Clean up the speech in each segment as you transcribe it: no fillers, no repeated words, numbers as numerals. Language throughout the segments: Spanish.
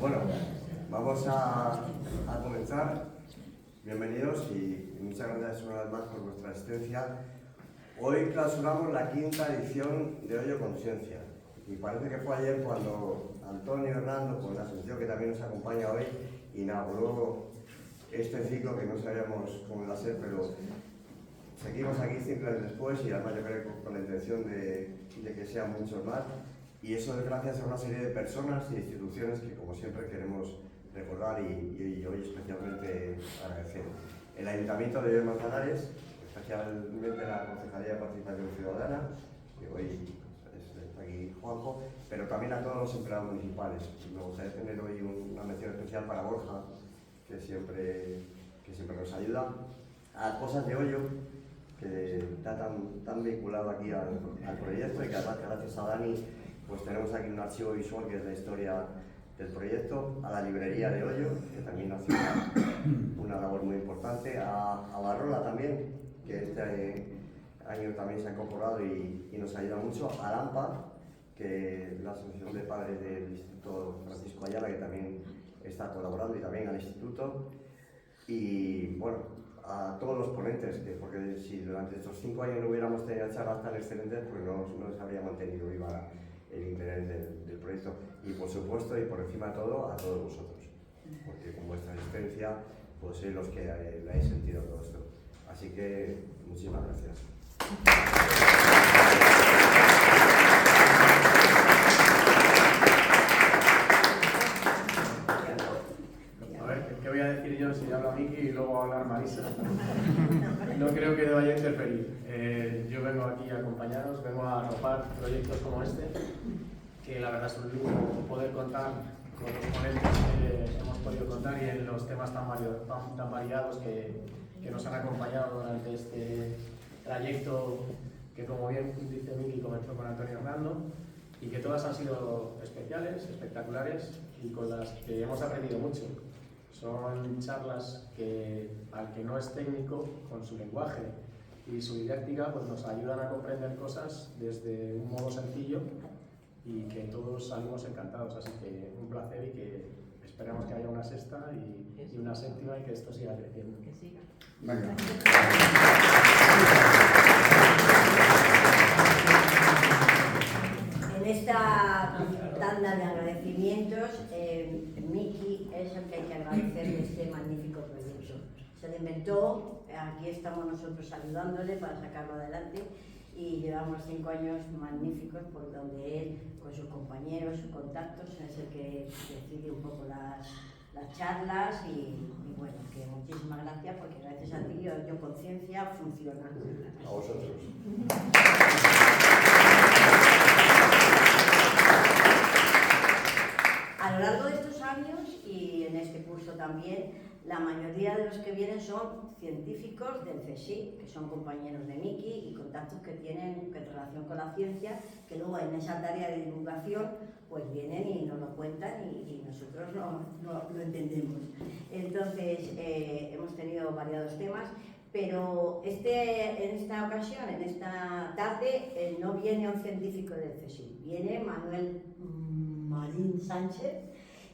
Bueno, vamos a comenzar. Bienvenidos y muchas gracias una vez más por vuestra asistencia. Hoy clausuramos la quinta edición de Hoyo Conciencia. Y parece que fue ayer cuando Antonio Hernando, con la asociación que también nos acompaña hoy, inauguró este ciclo que no sabíamos cómo iba a ser, pero seguimos aquí 5 años después y además yo creo que con la intención de que sean muchos más. Y eso es gracias a una serie de personas e instituciones que, como siempre, queremos recordar y hoy especialmente agradecer. El Ayuntamiento de Manzanares, especialmente la Concejalía de Participación Ciudadana, que hoy está aquí Juanjo, pero también a todos los empleados municipales. Me gustaría tener hoy una mención especial para Borja, que siempre nos ayuda, a Cosas de Hoyo, que está tan vinculado aquí al proyecto y que además, gracias a Dani, pues tenemos aquí un archivo visual que es la historia del proyecto, a la librería de Hoyo, que también hace una labor muy importante, a Barrola también, que este año también se ha incorporado y nos ayuda mucho, a Lampa, que es la Asociación de Padres del Instituto Francisco Ayala, que también está colaborando, y también al Instituto, y bueno, a todos los ponentes, porque si durante estos 5 años no hubiéramos tenido charlas tan excelentes, pues no se habría mantenido viva el interés del proyecto. Y por supuesto, y por encima de todo, a todos vosotros, porque con vuestra asistencia pues sois los que le habéis sentido todo esto. Así que muchísimas gracias. A ver, ¿qué voy a decir yo si habla Miki y luego va a hablar Marisa? No creo que vaya a interferir. Yo vengo aquí a acompañaros, vengo a arropar proyectos como este, que la verdad es un lujo poder contar con los ponentes que hemos podido contar y en los temas tan variados que nos han acompañado durante este trayecto que, como bien dice Miki, comenzó con Antonio Hernando, y que todas han sido especiales, espectaculares y con las que hemos aprendido mucho. Son charlas que, al que no es técnico, con su lenguaje y su didáctica, pues nos ayudan a comprender cosas desde un modo sencillo y que todos salimos encantados. Así que un placer y que esperemos que haya una sexta y una séptima y que esto siga creciendo. Que siga. Venga. En esta tanda de agradecimientos, Miki es el que hay que agradecer de este magnífico proyecto. Se lo inventó, aquí estamos nosotros ayudándole para sacarlo adelante y llevamos 5 años magníficos por donde él, con sus compañeros, sus contactos, es el que decide un poco las charlas y bueno, que muchísimas gracias porque gracias a ti Hoyo Conciencia funciona. A vosotros. A lo largo de estos años y en este curso también, la mayoría de los que vienen son científicos del CSIC, que son compañeros de Miki y contactos que tienen en relación con la ciencia, que luego en esa tarea de divulgación pues vienen y nos lo cuentan y nosotros lo entendemos. Entonces hemos tenido variados temas, pero en esta ocasión, en esta tarde, no viene un científico del CSIC, viene Manuel Marín Sánchez,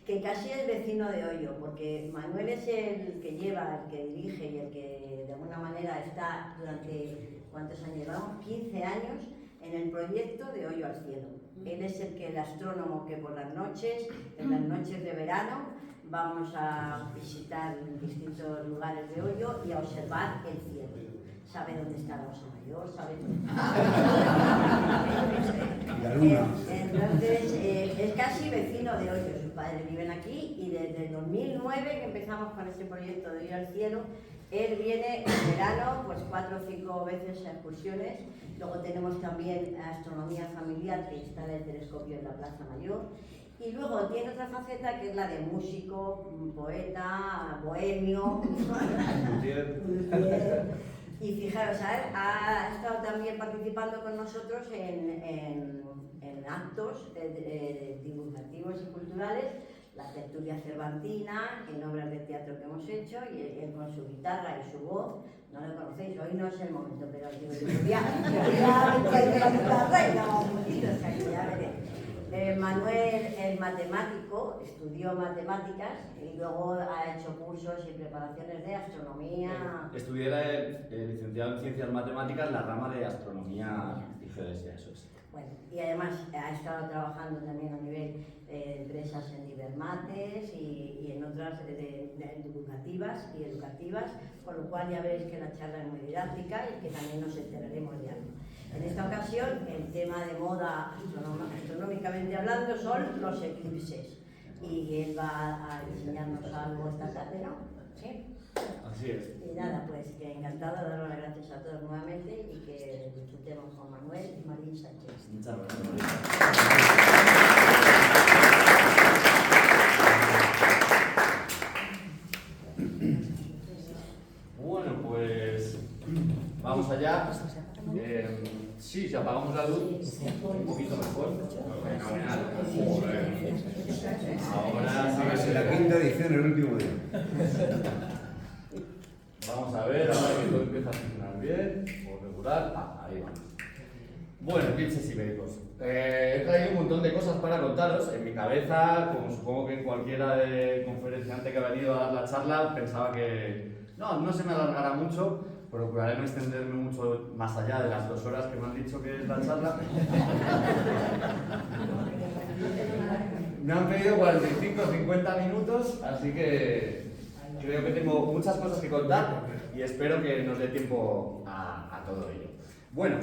que casi es vecino de Hoyo, porque Manuel es el que lleva, el que dirige y el que de alguna manera está durante, ¿cuántos años llevamos? 15 años en el proyecto de Hoyo al Cielo. Él es el astrónomo que por las noches, en las noches de verano, vamos a visitar distintos lugares de Hoyo y a observar el cielo. Sabe dónde está la Osa Mayor, sabe dónde está. Entonces, es casi vecino de Hoyo, sus padres viven aquí y desde el 2009 que empezamos con este proyecto de Hoyo al Cielo, él viene en verano pues 4 o 5 veces a excursiones. Luego tenemos también astronomía familiar, que instala el telescopio en la Plaza Mayor. Y luego tiene otra faceta que es la de músico, poeta, bohemio. Y fijaros, ha estado también participando con nosotros en actos divulgativos y culturales, la tertulia cervantina, en obras de teatro que hemos hecho, y él con su guitarra y su voz. No lo conocéis, hoy no es el momento, pero ya Manuel, el matemático, matemático, estudió matemáticas y luego ha hecho cursos y preparaciones de astronomía. Estudié licenciado en Ciencias Matemáticas, la rama de Astronomía y Geodesia, eso es. Bueno, y además ha estado trabajando también a nivel de empresas en Ibermates y en otras divulgativas y educativas, con lo cual ya veréis que la charla es muy didáctica y que también nos enteraremos de algo. En esta ocasión, el tema de moda astronómicamente hablando son los eclipses. Y él va a enseñarnos algo esta tarde, ¿no? ¿Sí? Así es. Y nada, pues que encantado de dar las gracias a todos nuevamente y que disfrutemos con Manuel y Marín Sánchez. Muchas gracias. Bueno, pues vamos allá. Sí, si apagamos la luz, un poquito mejor. Fenomenal. Ahora Ahora sí, la quinta edición, el último día. vamos a ver, ahora que todo empieza a funcionar bien, o regular. Ahí vamos. Bueno, eclipses ibéricos. He traído un montón de cosas para contaros. En mi cabeza, como supongo que en cualquiera de conferenciante que ha venido a dar la charla, pensaba que no se me alargará mucho. Procuraré no extenderme mucho más allá de las 2 horas que me han dicho que es la charla. Me han pedido 45 o 50 minutos, así que creo que tengo muchas cosas que contar y espero que nos dé tiempo a todo ello. Bueno,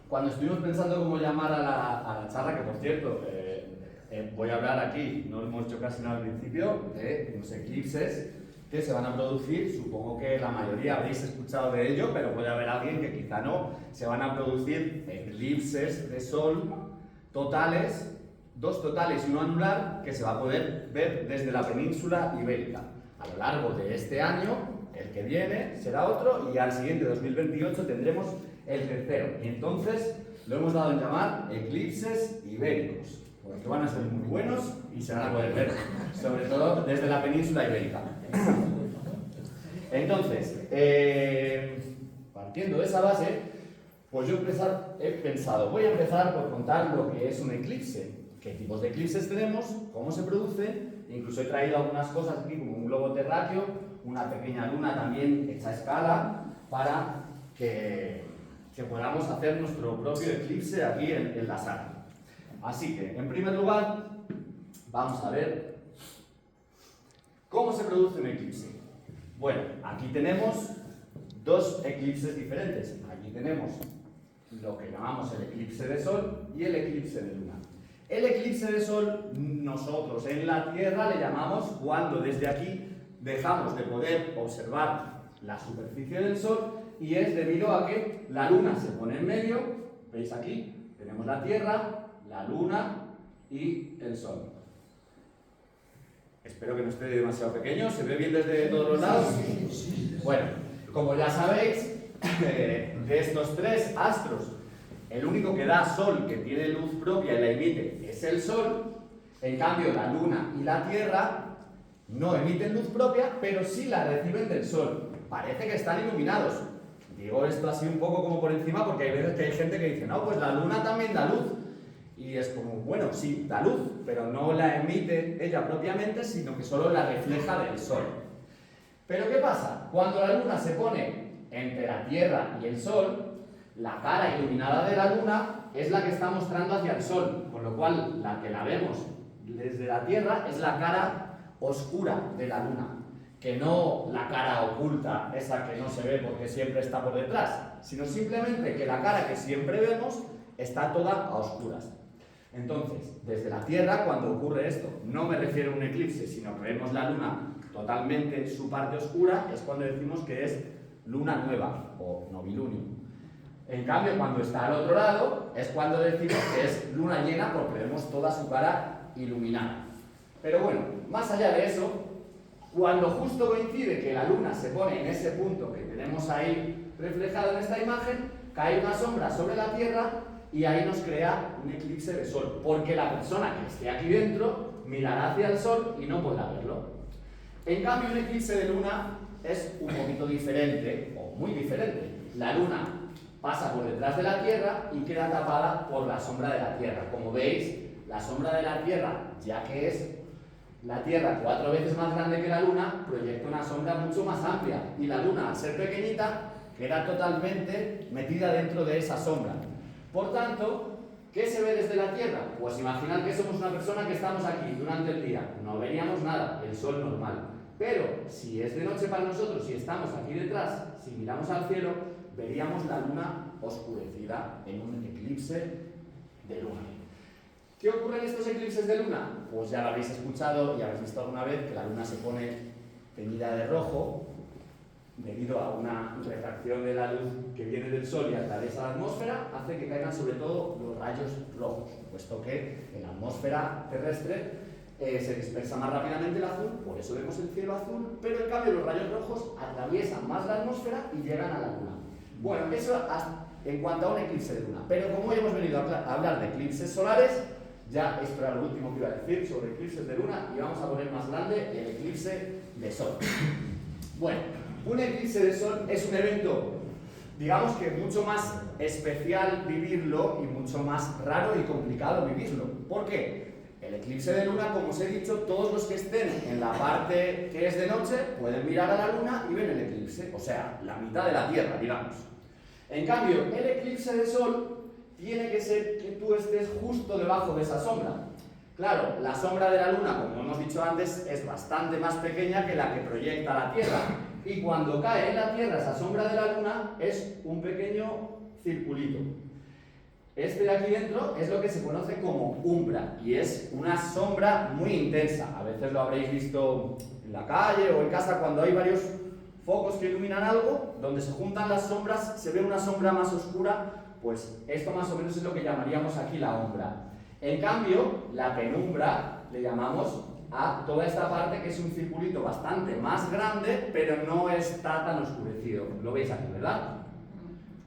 cuando estuvimos pensando cómo llamar a la charla, que por cierto, voy a hablar aquí, no hemos hecho casi nada al principio, de unos eclipses que se van a producir, supongo que la mayoría habréis escuchado de ello, pero puede haber alguien que quizá no. Se van a producir eclipses de sol totales, 2 totales y 1 anular, que se va a poder ver desde la península ibérica. A lo largo de este año, el que viene será otro, y al siguiente, 2028, tendremos el tercero. Y entonces lo hemos dado en llamar eclipses ibéricos, porque van a ser muy buenos y se van a poder ver, sobre todo desde la península ibérica. Entonces, partiendo de esa base, pues yo he pensado, voy a empezar por contar lo que es un eclipse, qué tipos de eclipses tenemos, cómo se producen. Incluso he traído algunas cosas aquí, como un globo terráqueo, una pequeña luna también hecha a escala, para que podamos hacer nuestro propio eclipse aquí en la sala. Así que, en primer lugar, vamos a ver cómo se produce un eclipse. Bueno, aquí tenemos 2 eclipses diferentes. Aquí tenemos lo que llamamos el eclipse de sol y el eclipse de luna. El eclipse de sol, nosotros en la Tierra le llamamos cuando desde aquí dejamos de poder observar la superficie del sol, y es debido a que la luna se pone en medio. ¿Veis aquí? Tenemos la Tierra, la luna y el sol. Espero que no esté demasiado pequeño. ¿Se ve bien desde todos los lados? Bueno, como ya sabéis, de estos 3 astros, el único que da sol, que tiene luz propia y la emite, es el sol. En cambio, la luna y la Tierra no emiten luz propia, pero sí la reciben del sol. Parece que están iluminados. Digo esto así un poco como por encima, porque hay veces que hay gente que dice, no, pues la luna también da luz. Y es como, bueno, sí, da luz, pero no la emite ella propiamente, sino que solo la refleja del sol. Pero ¿qué pasa? Cuando la luna se pone entre la Tierra y el sol, la cara iluminada de la luna es la que está mostrando hacia el sol, con lo cual la que la vemos desde la Tierra es la cara oscura de la luna, que no la cara oculta, esa que no se ve porque siempre está por detrás, sino simplemente que la cara que siempre vemos está toda a oscuras. Entonces, desde la Tierra, cuando ocurre esto, no me refiero a un eclipse, sino que vemos la luna totalmente su parte oscura, es cuando decimos que es luna nueva o novilunio. En cambio, cuando está al otro lado, es cuando decimos que es luna llena, porque vemos toda su cara iluminada. Pero bueno, más allá de eso, cuando justo coincide que la luna se pone en ese punto que tenemos ahí reflejado en esta imagen, cae una sombra sobre la Tierra y ahí nos crea un eclipse de sol, porque la persona que esté aquí dentro mirará hacia el sol y no podrá verlo. En cambio, un eclipse de luna es un poquito diferente, o muy diferente. La luna pasa por detrás de la Tierra y queda tapada por la sombra de la Tierra. Como veis, la sombra de la Tierra, ya que es La Tierra, 4 veces más grande que la Luna, proyecta una sombra mucho más amplia. Y la Luna, al ser pequeñita, queda totalmente metida dentro de esa sombra. Por tanto, ¿qué se ve desde la Tierra? Pues imaginad que somos una persona que estamos aquí durante el día. No veríamos nada, el sol normal. Pero si es de noche para nosotros y estamos aquí detrás, si miramos al cielo, veríamos la Luna oscurecida en un eclipse de luna. ¿Qué ocurre en estos eclipses de luna? Pues ya lo habéis escuchado y habéis visto alguna vez que la luna se pone teñida de rojo debido a una refracción de la luz que viene del sol y atraviesa la atmósfera, hace que caigan sobre todo los rayos rojos, puesto que en la atmósfera terrestre se dispersa más rápidamente el azul, por eso vemos el cielo azul, pero en cambio los rayos rojos atraviesan más la atmósfera y llegan a la luna. Bueno, eso en cuanto a un eclipse de luna. Pero como hoy hemos venido a hablar de eclipses solares, ya esto era lo último que iba a decir sobre eclipses de luna y vamos a poner más grande el eclipse de sol. Bueno, un eclipse de sol es un evento, digamos que mucho más especial vivirlo y mucho más raro y complicado vivirlo. ¿Por qué? El eclipse de luna, como os he dicho, todos los que estén en la parte que es de noche pueden mirar a la luna y ven el eclipse, o sea, la mitad de la Tierra, digamos. En cambio, el eclipse de sol tiene que ser que tú estés justo debajo de esa sombra. Claro, la sombra de la luna, como hemos dicho antes, es bastante más pequeña que la que proyecta la Tierra. Y cuando cae en la Tierra esa sombra de la luna, es un pequeño circulito. Este de aquí dentro es lo que se conoce como umbra y es una sombra muy intensa. A veces lo habréis visto en la calle o en casa cuando hay varios focos que iluminan algo, donde se juntan las sombras, se ve una sombra más oscura, pues esto más o menos es lo que llamaríamos aquí la umbra. En cambio, la penumbra le llamamos a toda esta parte que es un circulito bastante más grande, pero no está tan oscurecido. Lo veis aquí, ¿verdad?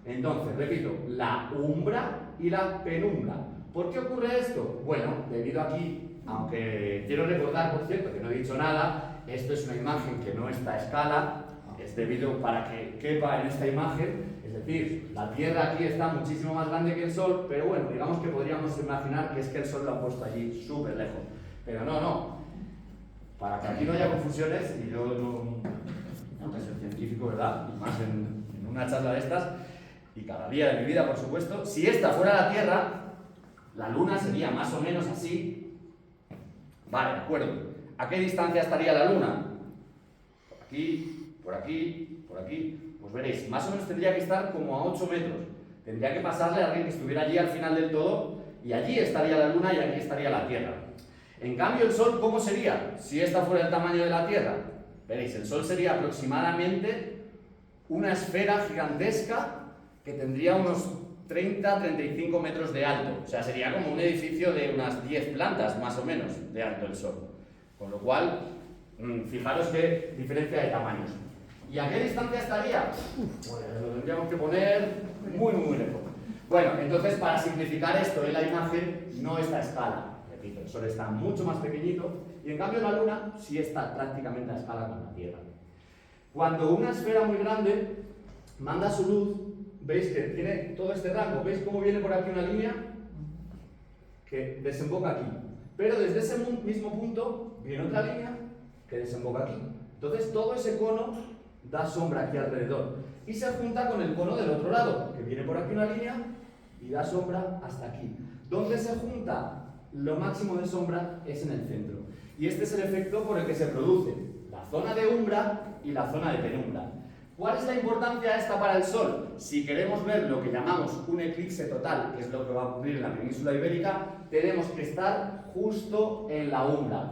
Entonces, repito, la umbra y la penumbra. ¿Por qué ocurre esto? Bueno, debido aquí, aunque quiero recordar, por cierto, que no he dicho nada, esto es una imagen que no está a escala, es debido para que quepa en esta imagen, es decir, la Tierra aquí está muchísimo más grande que el Sol, pero bueno, digamos que podríamos imaginar que es que el Sol lo ha puesto allí súper lejos. Pero no. Para que aquí no haya confusiones, y yo no soy científico, ¿verdad? Y más en una charla de estas, y cada día de mi vida, por supuesto, si esta fuera la Tierra, la Luna sería más o menos así. Vale, de acuerdo. ¿A qué distancia estaría la Luna? Por aquí, por aquí, por aquí. Pues veréis, más o menos tendría que estar como a 8 metros. Tendría que pasarle a alguien que estuviera allí al final del todo, y allí estaría la Luna y aquí estaría la Tierra. En cambio, el Sol, ¿cómo sería? Si esta fuera el tamaño de la Tierra. Veréis, el Sol sería aproximadamente una esfera gigantesca que tendría unos 30-35 metros de alto. O sea, sería como un edificio de unas 10 plantas, más o menos, de alto el Sol. Con lo cual, fijaros qué diferencia de tamaños. ¿Y a qué distancia estaría? Pues lo tendríamos que poner muy lejos. Bueno, entonces, para simplificar esto en la imagen, no está a escala. Repito, el Sol está mucho más pequeñito y en cambio la Luna sí está prácticamente a escala con la Tierra. Cuando una esfera muy grande manda su luz, veis que tiene todo este rango. ¿Veis cómo viene por aquí una línea? Que desemboca aquí. Pero desde ese mismo punto viene otra línea que desemboca aquí. Entonces todo ese cono da sombra aquí alrededor. Y se junta con el cono del otro lado, que viene por aquí una línea y da sombra hasta aquí. Donde se junta lo máximo de sombra es en el centro. Y este es el efecto por el que se produce la zona de umbra y la zona de penumbra. ¿Cuál es la importancia esta para el Sol? Si queremos ver lo que llamamos un eclipse total, que es lo que va a ocurrir en la península ibérica, tenemos que estar justo en la umbra.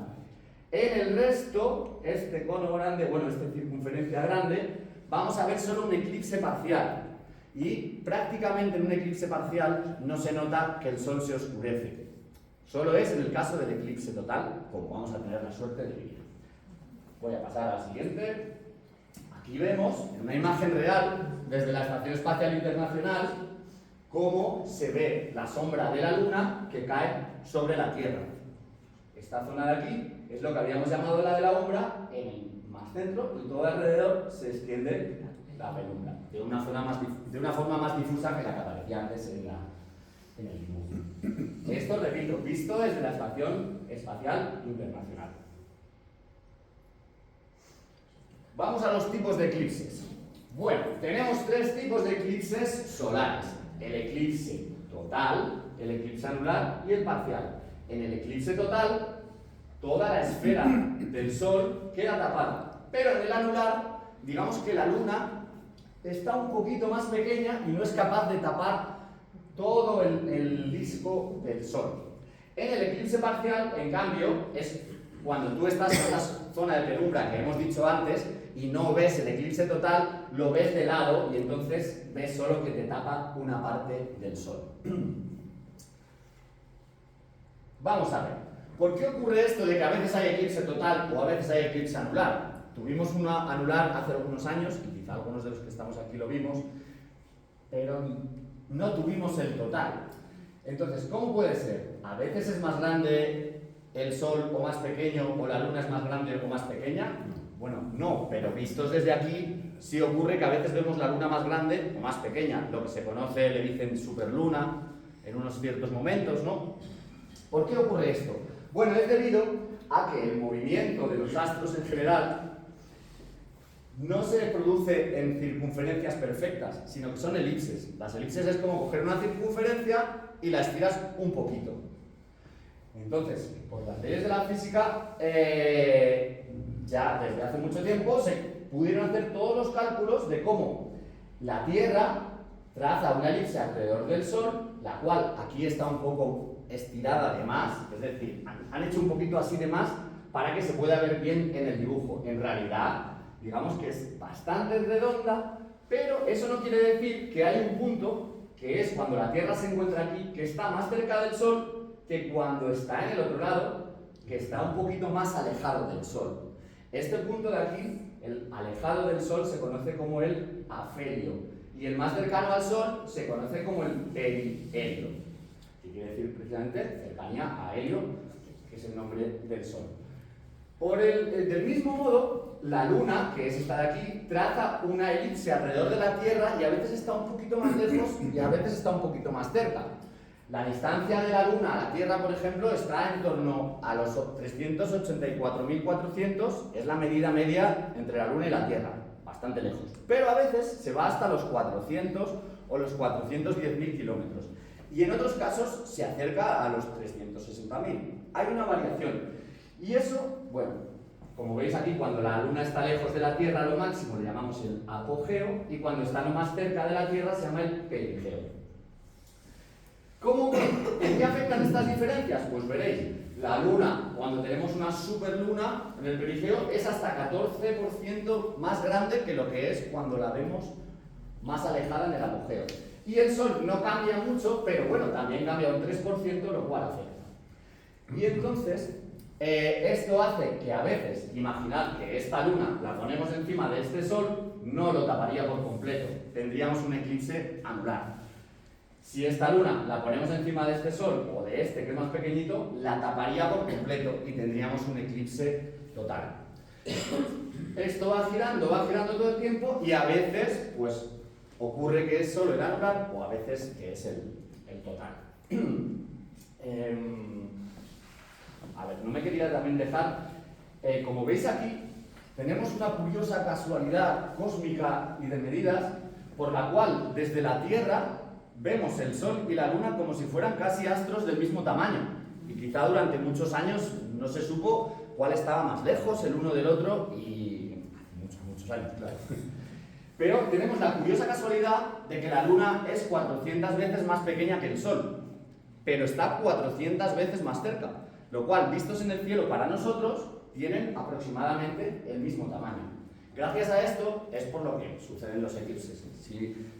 En el resto, este cono grande, bueno, esta circunferencia grande, vamos a ver solo un eclipse parcial. Y prácticamente en un eclipse parcial no se nota que el Sol se oscurece. Solo es en el caso del eclipse total, como vamos a tener la suerte de vivir. Voy a pasar al siguiente. Aquí vemos, en una imagen real, desde la Estación Espacial Internacional, cómo se ve la sombra de la Luna que cae sobre la Tierra. Esta zona de aquí es lo que habíamos llamado la de la umbra, en el más centro, y todo alrededor se extiende la penumbra, de una forma más difusa que la que aparecía antes en el dibujo. Esto, repito, visto desde la Estación Espacial Internacional. Vamos a los tipos de eclipses. Bueno, tenemos tres tipos de eclipses solares. El eclipse total, el eclipse anular y el parcial. En el eclipse total, toda la esfera del Sol queda tapada. Pero en el anular, digamos que la Luna está un poquito más pequeña y no es capaz de tapar todo el disco del Sol. En el eclipse parcial, en cambio, es cuando tú estás en la zona de penumbra que hemos dicho antes y no ves el eclipse total, lo ves de lado y entonces ves solo que te tapa una parte del Sol. Vamos a ver, ¿por qué ocurre esto de que a veces hay eclipse total o a veces hay eclipse anular? Tuvimos una anular hace algunos años, y quizá algunos de los que estamos aquí lo vimos, pero no tuvimos el total. Entonces, ¿cómo puede ser? ¿A veces es más grande el Sol o más pequeño, o la Luna es más grande o más pequeña? Bueno, no, pero vistos desde aquí, sí ocurre que a veces vemos la Luna más grande o más pequeña. Lo que se conoce, le dicen superluna, en unos ciertos momentos, ¿no? ¿Por qué ocurre esto? Bueno, es debido a que el movimiento de los astros en general no se produce en circunferencias perfectas, sino que son elipses. Las elipses es como coger una circunferencia y la estiras un poquito. Entonces, por las leyes de la física, ya desde hace mucho tiempo se pudieron hacer todos los cálculos de cómo la Tierra traza una elipse alrededor del Sol, la cual aquí está un poco estirada de más, es decir, han hecho un poquito así de más para que se pueda ver bien en el dibujo. En realidad, digamos que es bastante redonda, pero eso no quiere decir que hay un punto, que es cuando la Tierra se encuentra aquí, que está más cerca del Sol que cuando está en el otro lado, que está un poquito más alejado del Sol. Este punto de aquí, el alejado del Sol, se conoce como el afelio, y el más cercano al Sol se conoce como el perihelio, que quiere decir precisamente cercanía a helio, que es el nombre del Sol. Del mismo modo, la Luna, que es esta de aquí, traza una elipse alrededor de la Tierra y a veces está un poquito más lejos y a veces está un poquito más cerca. La distancia de la Luna a la Tierra, por ejemplo, está en torno a los 384.400, es la medida media entre la Luna y la Tierra, bastante lejos. Pero a veces se va hasta los 400 o los 410.000 kilómetros. Y en otros casos se acerca a los 360.000. Hay una variación. Y eso, bueno, como veis aquí, cuando la Luna está lejos de la Tierra, lo máximo le llamamos el apogeo, y cuando está lo más cerca de la Tierra se llama el perigeo. ¿En qué afectan estas diferencias? Pues veréis, la Luna, cuando tenemos una superluna en el perigeo, es hasta 14% más grande que lo que es cuando la vemos más alejada en el apogeo. Y el Sol no cambia mucho, pero bueno, también cambia un 3%, lo cual afecta. Y entonces, esto hace que a veces, imaginad que esta Luna la ponemos encima de este Sol, no lo taparía por completo, tendríamos un eclipse anular. Si esta Luna la ponemos encima de este Sol, o de este que es más pequeñito, la taparía por completo y tendríamos un eclipse total. Esto va girando todo el tiempo y a veces, pues, ocurre que es solo el anular o a veces que es el total. A ver, no me quería también dejar, como veis aquí, tenemos una curiosa casualidad cósmica y de medidas por la cual desde la Tierra vemos el Sol y la Luna como si fueran casi astros del mismo tamaño. Y quizá durante muchos años no se supo cuál estaba más lejos el uno del otro y muchos años, claro. Pero tenemos la curiosa casualidad de que la Luna es 400 veces más pequeña que el Sol, pero está 400 veces más cerca, lo cual, vistos en el cielo para nosotros, tienen aproximadamente el mismo tamaño. Gracias a esto es por lo que suceden los eclipses.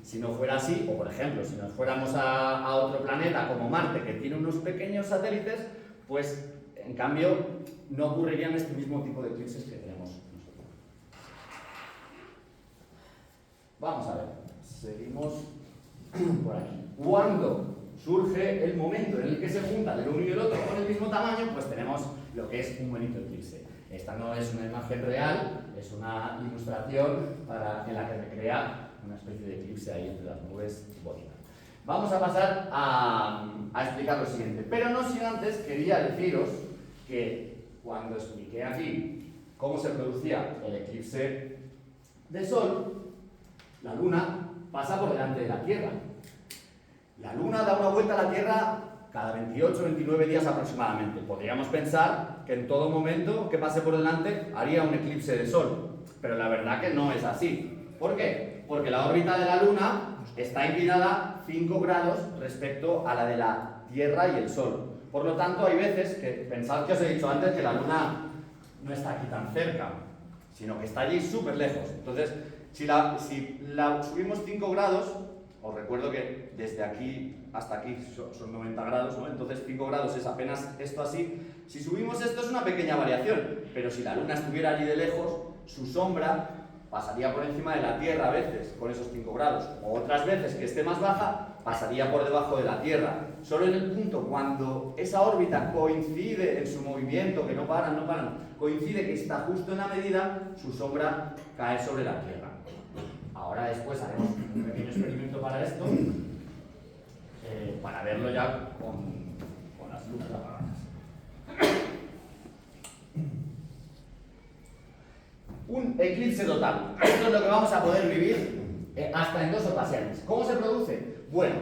Si no fuera así, o por ejemplo, si nos fuéramos a otro planeta como Marte, que tiene unos pequeños satélites, pues en cambio no ocurrirían este mismo tipo de eclipses que tenemos nosotros. Vamos a ver, seguimos por aquí. Cuando surge el momento en el que se juntan el uno y el otro con el mismo tamaño, pues tenemos lo que es un bonito eclipse. Esta no es una imagen real, es una ilustración en la que recrea una especie de eclipse ahí entre las nubes bonita. Vamos a pasar a explicar lo siguiente, pero no sin antes quería deciros que cuando expliqué aquí cómo se producía el eclipse de Sol, la Luna pasa por delante de la Tierra. La Luna da una vuelta a la Tierra cada 28 o 29 días aproximadamente. Podríamos pensar que en todo momento que pase por delante haría un eclipse de Sol, pero la verdad que no es así. ¿Por qué? Porque la órbita de la Luna está inclinada 5 grados respecto a la de la Tierra y el Sol. Por lo tanto, hay veces que, pensad que os he dicho antes que la Luna no está aquí tan cerca, sino que está allí súper lejos. Entonces, si la subimos 5 grados, os recuerdo que desde aquí hasta aquí son 90 grados, ¿no? Entonces 5 grados es apenas esto así. Si subimos esto es una pequeña variación, pero si la Luna estuviera allí de lejos, su sombra pasaría por encima de la Tierra a veces, con esos 5 grados. O otras veces que esté más baja, pasaría por debajo de la Tierra. Solo en el punto cuando esa órbita coincide en su movimiento, que no paran, coincide que está justo en la medida, su sombra cae sobre la Tierra. Ahora después haremos un pequeño experimento para esto, para verlo ya con las luces apagadas. Un eclipse total. Esto es lo que vamos a poder vivir hasta en 2 ocasiones. ¿Cómo se produce? Bueno,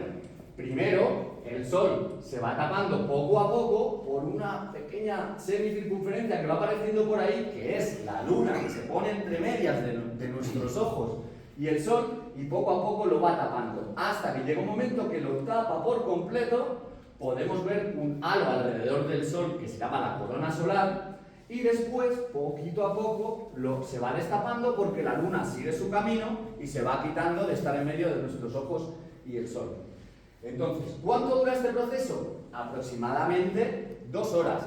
primero el Sol se va tapando poco a poco por una pequeña semicircunferencia que va apareciendo por ahí, que es la Luna, que se pone entre medias de nuestros ojos y el Sol, y poco a poco lo va tapando, hasta que llega un momento que lo tapa por completo. Podemos ver un halo alrededor del Sol que se llama la corona solar, y después, poquito a poco, se va destapando porque la Luna sigue su camino y se va quitando de estar en medio de nuestros ojos y el Sol. Entonces, ¿cuánto dura este proceso? Aproximadamente 2 horas.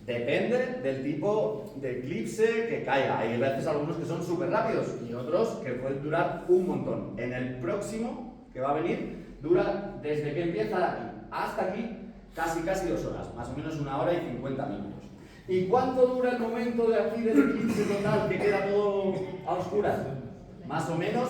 Depende del tipo de eclipse que caiga. Hay veces algunos que son súper rápidos y otros que pueden durar un montón. En el próximo que va a venir, dura desde que empieza de aquí hasta aquí casi 2 horas, más o menos 1 hora y 50 minutos. ¿Y cuánto dura el momento de aquí del eclipse total que queda todo a oscuras? Más o menos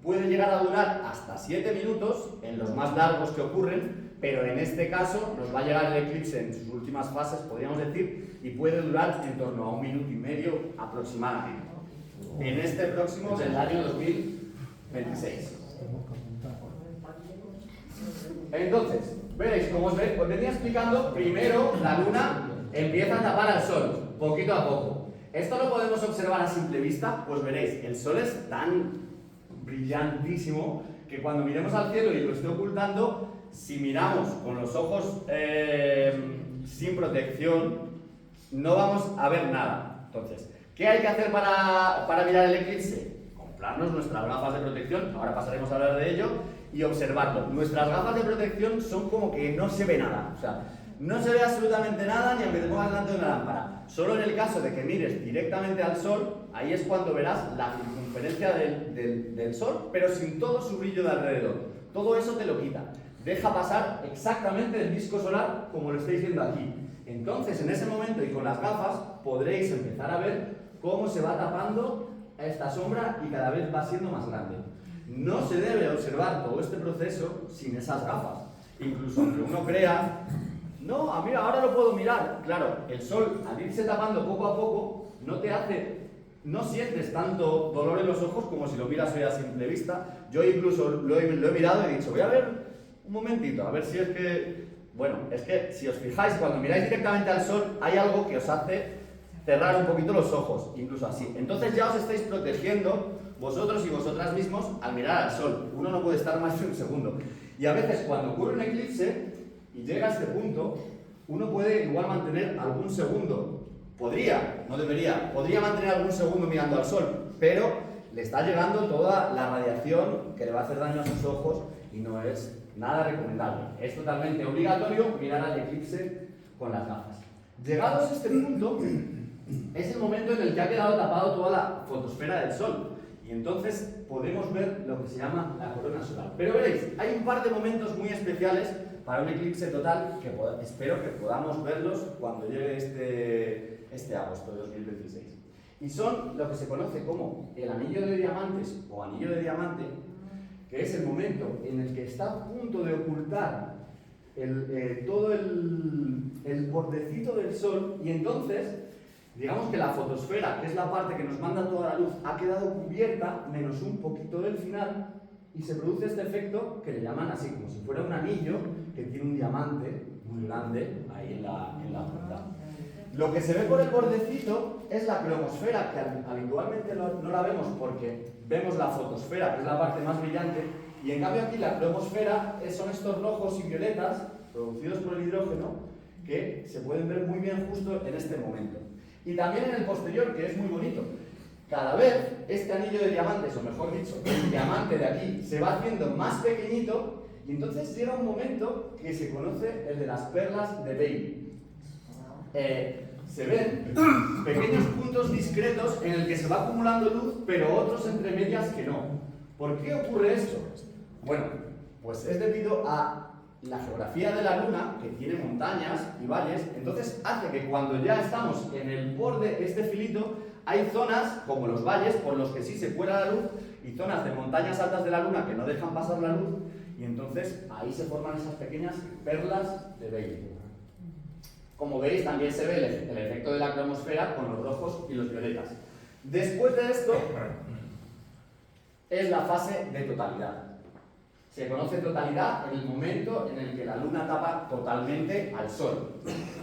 puede llegar a durar hasta 7 minutos en los más largos que ocurren, pero en este caso nos va a llegar el eclipse en sus últimas fases, podríamos decir, y puede durar en torno a 1 minuto y medio aproximadamente. En este próximo del año 2026. Entonces, veréis, como os venía explicando, primero la Luna empieza a tapar al Sol, poquito a poco. Esto lo podemos observar a simple vista, pues veréis, el Sol es tan brillantísimo que cuando miremos al cielo y lo esté ocultando, si miramos con los ojos sin protección, no vamos a ver nada. Entonces, ¿qué hay que hacer para mirar el eclipse? Comprarnos nuestras gafas de protección, ahora pasaremos a hablar de ello, y observarlo. Nuestras gafas de protección son como que no se ve nada, o sea, no se ve absolutamente nada ni aunque te pongas delante de una lámpara. Solo en el caso de que mires directamente al Sol, ahí es cuando verás la circunferencia del Sol, pero sin todo su brillo de alrededor. Todo eso te lo quita. Deja pasar exactamente el disco solar como lo estáis viendo aquí. Entonces, en ese momento y con las gafas, podréis empezar a ver cómo se va tapando esta sombra y cada vez va siendo más grande. No se debe observar todo este proceso sin esas gafas. Incluso aunque uno crea, no, mira, ahora lo puedo mirar. Claro, el Sol, al irse tapando poco a poco, no sientes tanto dolor en los ojos como si lo miras hoy a simple vista. Yo incluso lo he mirado y he dicho, voy a ver un momentito, a ver si es que... Bueno, es que si os fijáis, cuando miráis directamente al Sol, hay algo que os hace cerrar un poquito los ojos, incluso así. Entonces ya os estáis protegiendo vosotros y vosotras mismos al mirar al Sol. Uno no puede estar más de un segundo. Y a veces cuando ocurre un eclipse y llega a este punto, uno puede igual mantener algún segundo. Podría, no debería, podría mantener algún segundo mirando al Sol, pero le está llegando toda la radiación que le va a hacer daño a sus ojos y no es nada recomendable. Es totalmente obligatorio mirar al eclipse con las gafas. Llegados a este punto, es el momento en el que ha quedado tapado toda la fotosfera del Sol. Y entonces podemos ver lo que se llama la corona solar. Pero veréis, hay un par de momentos muy especiales para un eclipse total que espero que podamos verlos cuando llegue este agosto de 2026. Y son lo que se conoce como el anillo de diamantes o anillo de diamante, que es el momento en el que está a punto de ocultar todo el bordecito del Sol, y entonces Digamos que la fotosfera, que es la parte que nos manda toda la luz, ha quedado cubierta, menos un poquito del final, y se produce este efecto que le llaman así, como si fuera un anillo que tiene un diamante muy grande ahí en la punta. Lo que se ve por el bordecito es la cromosfera, que habitualmente no la vemos porque vemos la fotosfera, que es la parte más brillante, y en cambio aquí la cromosfera son estos rojos y violetas producidos por el hidrógeno que se pueden ver muy bien justo en este momento. Y también en el posterior, que es muy bonito. Cada vez este anillo de diamantes, o mejor dicho, el diamante de aquí, se va haciendo más pequeñito y entonces llega un momento que se conoce el de las perlas de Bailey. Se ven pequeños puntos discretos en el que se va acumulando luz, pero otros entre medias que no. ¿Por qué ocurre esto? Bueno, pues es debido a la geografía de la Luna, que tiene montañas y valles, entonces hace que cuando ya estamos en el borde de este filito, hay zonas, como los valles, por los que sí se cuela la luz, y zonas de montañas altas de la Luna que no dejan pasar la luz, y entonces ahí se forman esas pequeñas perlas de Bailey. Como veis, también se ve el efecto de la cromosfera con los rojos y los violetas. Después de esto, es la fase de totalidad. Se conoce totalidad en el momento en el que la Luna tapa totalmente al Sol.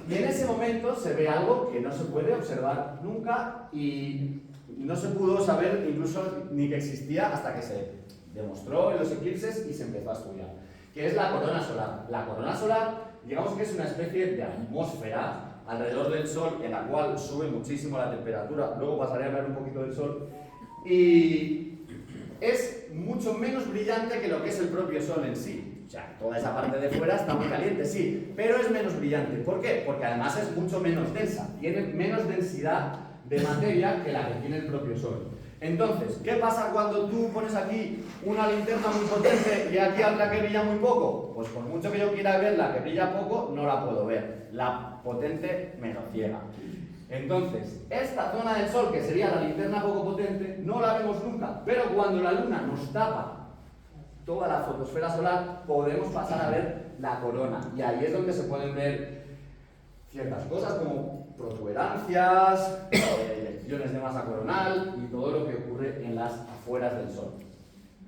Y en ese momento se ve algo que no se puede observar nunca y no se pudo saber incluso ni que existía hasta que se demostró en los eclipses y se empezó a estudiar, que es la corona solar. La corona solar, digamos que es una especie de atmósfera alrededor del Sol en la cual sube muchísimo la temperatura. Luego pasaré a hablar un poquito del Sol. Y es mucho menos brillante que lo que es el propio Sol en sí. O sea, toda esa parte de fuera está muy caliente, sí, pero es menos brillante. ¿Por qué? Porque además es mucho menos densa, tiene menos densidad de materia que la que tiene el propio Sol. Entonces, ¿qué pasa cuando tú pones aquí una linterna muy potente y aquí otra que brilla muy poco? Pues por mucho que yo quiera ver la que brilla poco, no la puedo ver. La potente me lo ciega. Entonces, esta zona del Sol, que sería la linterna poco potente, no la vemos nunca, pero cuando la Luna nos tapa toda la fotosfera solar, podemos pasar a ver la corona. Y ahí es donde se pueden ver ciertas cosas como protuberancias, elecciones de masa coronal y todo lo que ocurre en las afueras del Sol.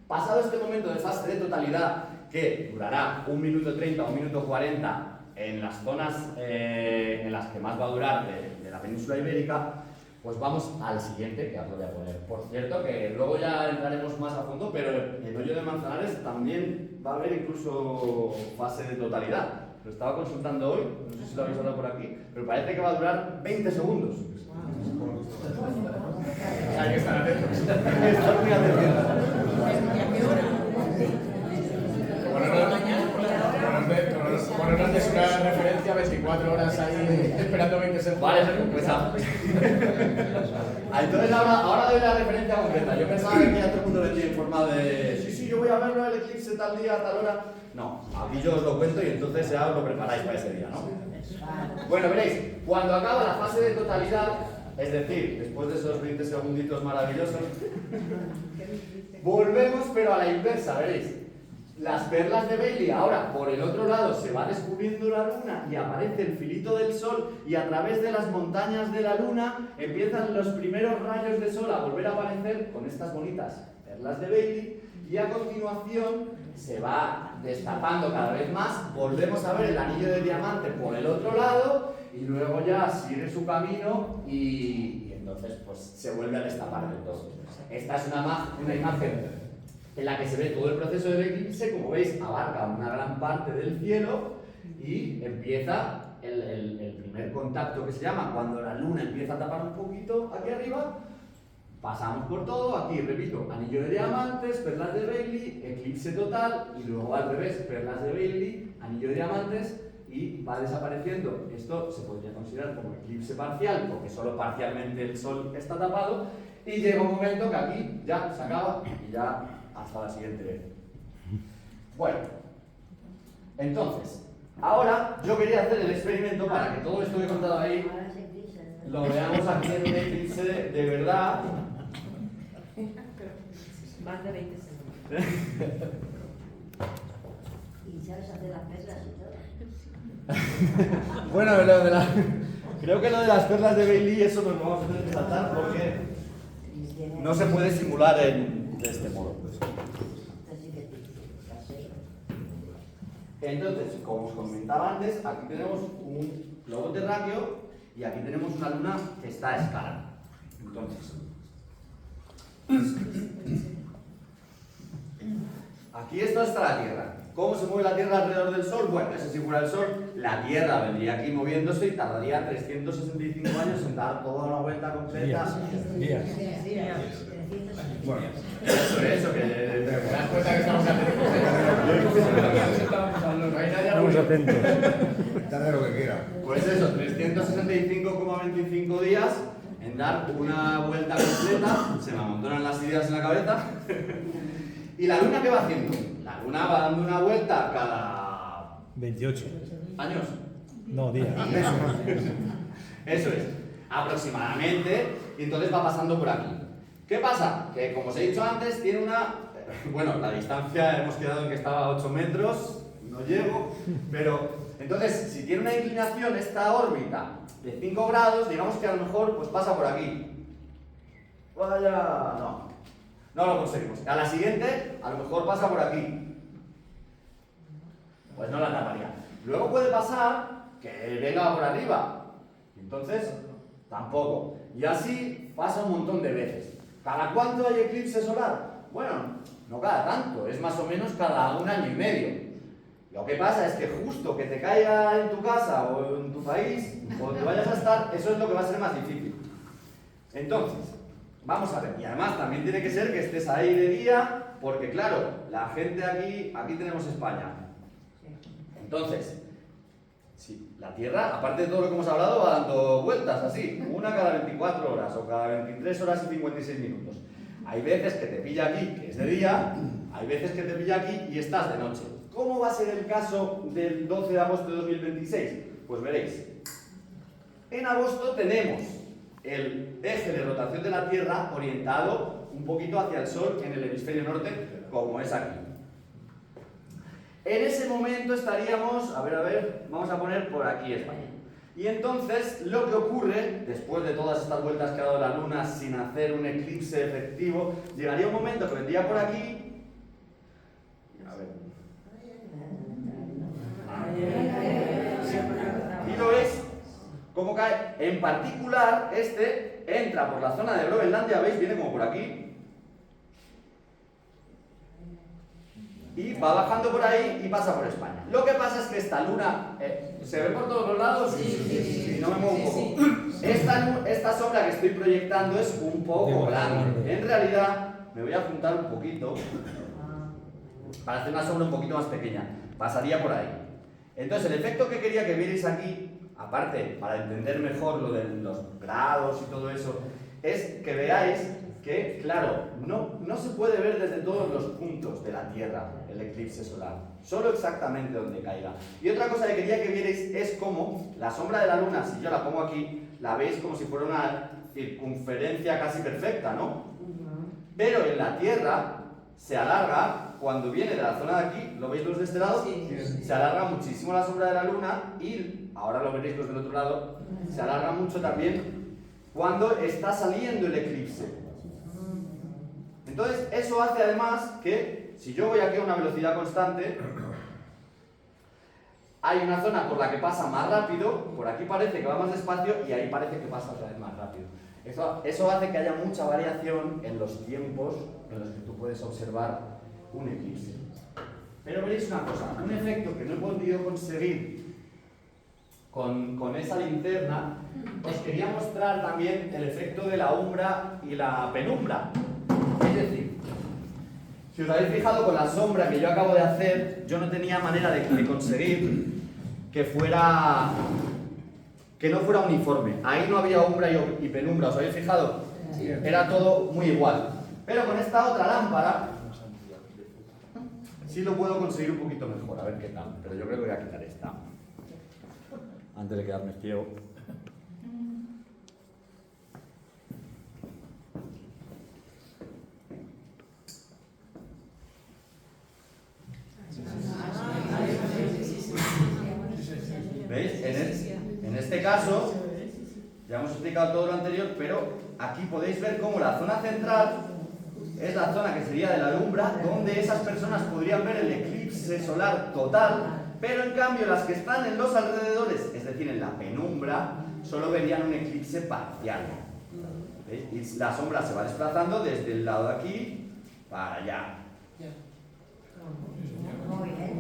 Pasado este momento de fase de totalidad, que durará 1 minuto 30 o 1 minuto 40 en las zonas en las que más va a durar de la península ibérica, pues vamos al siguiente, que os lo voy a poner. Por cierto, que luego ya entraremos más a fondo, pero el hoyo de Manzanares también va a haber incluso fase de totalidad. Lo estaba consultando hoy, no sé si lo habéis hablado por aquí, pero parece que va a durar 20 segundos. Hay que estar atentos. Estar muy atentos. Bueno, no es una referencia, 24 horas ahí esperando 20 segundos. Vale, pues entonces ahora doy la referencia concreta. Yo pensaba que ya todo el mundo vendría informado de sí, yo voy a verlo el eclipse tal día, tal hora. No, aquí yo os lo cuento y entonces ya os lo preparáis para ese día, ¿no? Bueno, veréis, cuando acaba la fase de totalidad, es decir, después de esos 20 segunditos maravillosos, volvemos pero a la inversa, veréis. Las perlas de Bailey, ahora por el otro lado se va descubriendo la Luna y aparece el filito del Sol y a través de las montañas de la Luna empiezan los primeros rayos de Sol a volver a aparecer con estas bonitas perlas de Bailey y a continuación se va destapando cada vez más, volvemos a ver el anillo de diamante por el otro lado y luego ya sigue su camino y entonces pues se vuelve a destapar del todo. Esta es una imagen en la que se ve todo el proceso del eclipse, como veis, abarca una gran parte del cielo y empieza el primer contacto que se llama cuando la Luna empieza a tapar un poquito aquí arriba, pasamos por todo, aquí repito, anillo de diamantes, perlas de Bailey, eclipse total y luego al revés, perlas de Bailey, anillo de diamantes y va desapareciendo. Esto se podría considerar como eclipse parcial porque solo parcialmente el Sol está tapado y llega un momento que aquí ya se acaba y ya hasta la siguiente vez. Bueno, entonces, ahora yo quería hacer el experimento para que todo esto que he contado ahí lo veamos aquí en un eclipse de verdad. Más de 20 segundos. Y sabes hacer las perlas y todo. Bueno, Creo que lo de las perlas de Bailey, eso nos vamos a tener que saltar porque no se puede simular de este modo. Entonces, como os comentaba antes, aquí tenemos un globo terráqueo y aquí tenemos una luna que está a escala. Entonces, aquí esto está la Tierra. ¿Cómo se mueve la Tierra alrededor del Sol? Bueno, ese si fuera el Sol, la Tierra vendría aquí moviéndose y tardaría 365 años en dar toda una vuelta completa. Días. Bueno, eso, que te das cuenta que estamos atentos. Estamos atentos. Dale lo que quiera. Pues eso, 365,25 días en dar una vuelta completa. Se me amontonan las ideas en la cabeza. ¿Y la Luna qué va haciendo? La Luna va dando una vuelta cada 28. años. No, días. Eso es, aproximadamente, y entonces va pasando por aquí. ¿Qué pasa? Que como os he dicho antes, tiene una... Bueno, la distancia hemos quedado en que estaba a 8 metros, no llego, pero entonces, si tiene una inclinación esta órbita de 5 grados, digamos que a lo mejor pues pasa por aquí. Vaya... No lo conseguimos. A la siguiente, a lo mejor pasa por aquí. Pues no la taparía. Luego puede pasar que venga por arriba. Entonces, tampoco. Y así pasa un montón de veces. ¿Cada cuánto hay eclipse solar? Bueno, no cada tanto, es más o menos cada 1 año y medio. Lo que pasa es que justo que te caiga en tu casa o en tu país, o te vayas a estar, eso es lo que va a ser más difícil. Entonces, vamos a ver, y además también tiene que ser que estés ahí de día, porque claro, la gente aquí tenemos España. Entonces, sí, la Tierra, aparte de todo lo que hemos hablado, va dando vueltas así, una cada 24 horas o cada 23 horas y 56 minutos. Hay veces que te pilla aquí, que es de día, hay veces que te pilla aquí y estás de noche. ¿Cómo va a ser el caso del 12 de agosto de 2026? Pues veréis. En agosto tenemos el eje de rotación de la Tierra orientado un poquito hacia el Sol en el hemisferio norte, como es aquí. En ese momento estaríamos, a ver, vamos a poner por aquí España. Y entonces lo que ocurre, después de todas estas vueltas que ha dado la Luna sin hacer un eclipse efectivo, llegaría un momento que vendría por aquí. A ver. Y lo veis cómo cae. En particular, este entra por la zona de Groenlandia, ¿veis? Viene como por aquí. Y va bajando por ahí y pasa por España. Lo que pasa es que esta luna... ¿se ve por todos los lados? Sí, no me muevo un poco. Esta sombra que estoy proyectando es un poco grande. En realidad, me voy a juntar un poquito para hacer una sombra un poquito más pequeña. Pasaría por ahí. Entonces, el efecto que quería que vierais aquí, aparte, para entender mejor lo de los grados y todo eso, es que veáis que, claro, no se puede ver desde todos los puntos de la Tierra el eclipse solar, solo exactamente donde caiga. Y otra cosa que quería que vierais es cómo la sombra de la Luna, si yo la pongo aquí, la veis como si fuera una circunferencia casi perfecta, ¿no? Pero en la Tierra se alarga, cuando viene de la zona de aquí, ¿lo veis los de este lado? Se alarga muchísimo la sombra de la Luna y, ahora lo veréis los del otro lado, se alarga mucho también cuando está saliendo el eclipse. Entonces, eso hace además que, si yo voy aquí a una velocidad constante, hay una zona por la que pasa más rápido, por aquí parece que va más despacio y ahí parece que pasa otra vez más rápido. Eso hace que haya mucha variación en los tiempos en los que tú puedes observar un eclipse. Pero veréis una cosa, un efecto que no he podido conseguir con esa linterna, os quería mostrar también el efecto de la umbra y la penumbra. Es decir, si os habéis fijado con la sombra que yo acabo de hacer, yo no tenía manera de conseguir que no fuera uniforme. Ahí no había umbra y penumbra, ¿os habéis fijado? Era todo muy igual. Pero con esta otra lámpara sí lo puedo conseguir un poquito mejor, a ver qué tal. Pero yo creo que voy a quitar esta antes de quedarme ciego. ¿Veis? En este caso, explicado todo lo anterior, pero aquí podéis ver cómo la zona central es la zona que sería de la penumbra, donde esas personas podrían ver el eclipse solar total, pero en cambio las que están en los alrededores, es decir, en la penumbra, solo verían un eclipse parcial. ¿Veis? Y la sombra se va desplazando desde el lado de aquí para allá. Muy bien.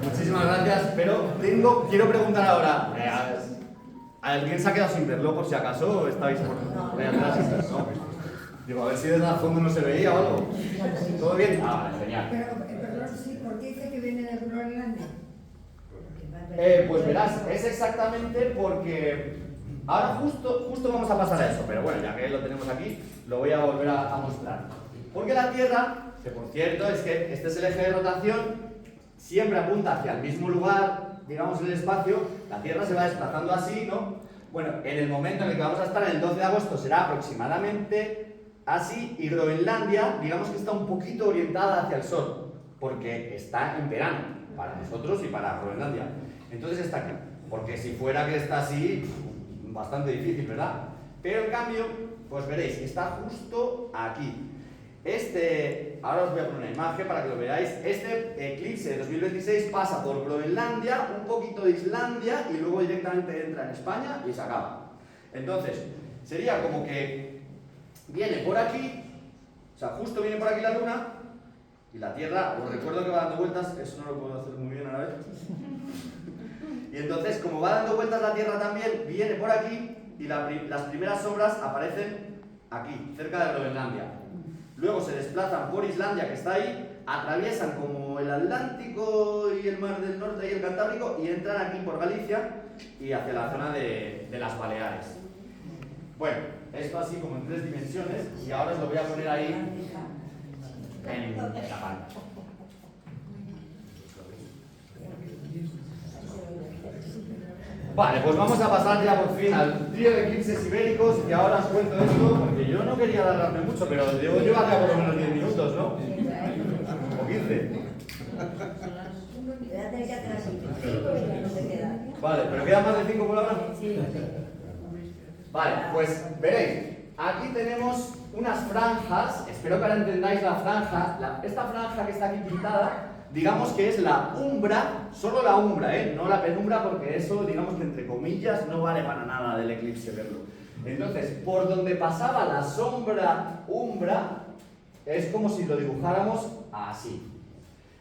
Muchísimas gracias, pero quiero preguntar ahora, ¿alguien se ha quedado sin verlo por si acaso? ¿Estáis por ahí atrás? ¿No? Digo, a ver si desde el fondo no se veía o algo. ¿Todo bien? Ah, vale, genial. Pero, perdón, sí, ¿por qué dice que viene de Groenlandia? Pues verás, es exactamente porque ahora justo vamos a pasar a eso, pero bueno, ya que lo tenemos aquí, lo voy a volver a mostrar. Porque la Tierra, que por cierto es que este es el eje de rotación, siempre apunta hacia el mismo lugar, digamos en el espacio, la Tierra se va desplazando así, ¿no? Bueno, en el momento en el que vamos a estar, el 12 de agosto, será aproximadamente así, y Groenlandia, digamos que está un poquito orientada hacia el sol, porque está en verano, para nosotros y para Groenlandia. Entonces está aquí, porque si fuera que está así, bastante difícil, ¿verdad? Pero en cambio, pues veréis, está justo aquí. Ahora os voy a poner una imagen para que lo veáis. Este eclipse de 2026 pasa por Groenlandia, un poquito de Islandia y luego directamente entra en España y se acaba. Entonces, sería como que viene por aquí, o sea, justo viene por aquí la Luna y la Tierra, os recuerdo que va dando vueltas, eso no lo puedo hacer muy bien a la vez. Y entonces, como va dando vueltas la Tierra también, viene por aquí y las primeras sombras aparecen aquí, cerca de Groenlandia. Luego se desplazan por Islandia, que está ahí, atraviesan como el Atlántico y el Mar del Norte y el Cantábrico y entran aquí por Galicia y hacia la zona de las Baleares. Bueno, esto así como en 3 dimensiones y ahora os lo voy a poner ahí en la pantalla. Vale, pues vamos a pasar ya por fin al trío de eclipses ibéricos y ahora os cuento esto porque yo no quería alargarme mucho, pero debo llevar ya por lo menos 10 minutos, ¿no? O 15. Voy a tener que hacer así, 5 y ya no te queda. Vale, ¿pero quedan más de 5 por ahora? Sí. Vale, pues veréis, aquí tenemos unas franjas, espero que ahora entendáis la franja, esta franja que está aquí pintada, digamos que es la umbra, solo la umbra, no la penumbra, porque eso, digamos que entre comillas, no vale para nada del eclipse verlo. Entonces, por donde pasaba la sombra umbra, es como si lo dibujáramos así.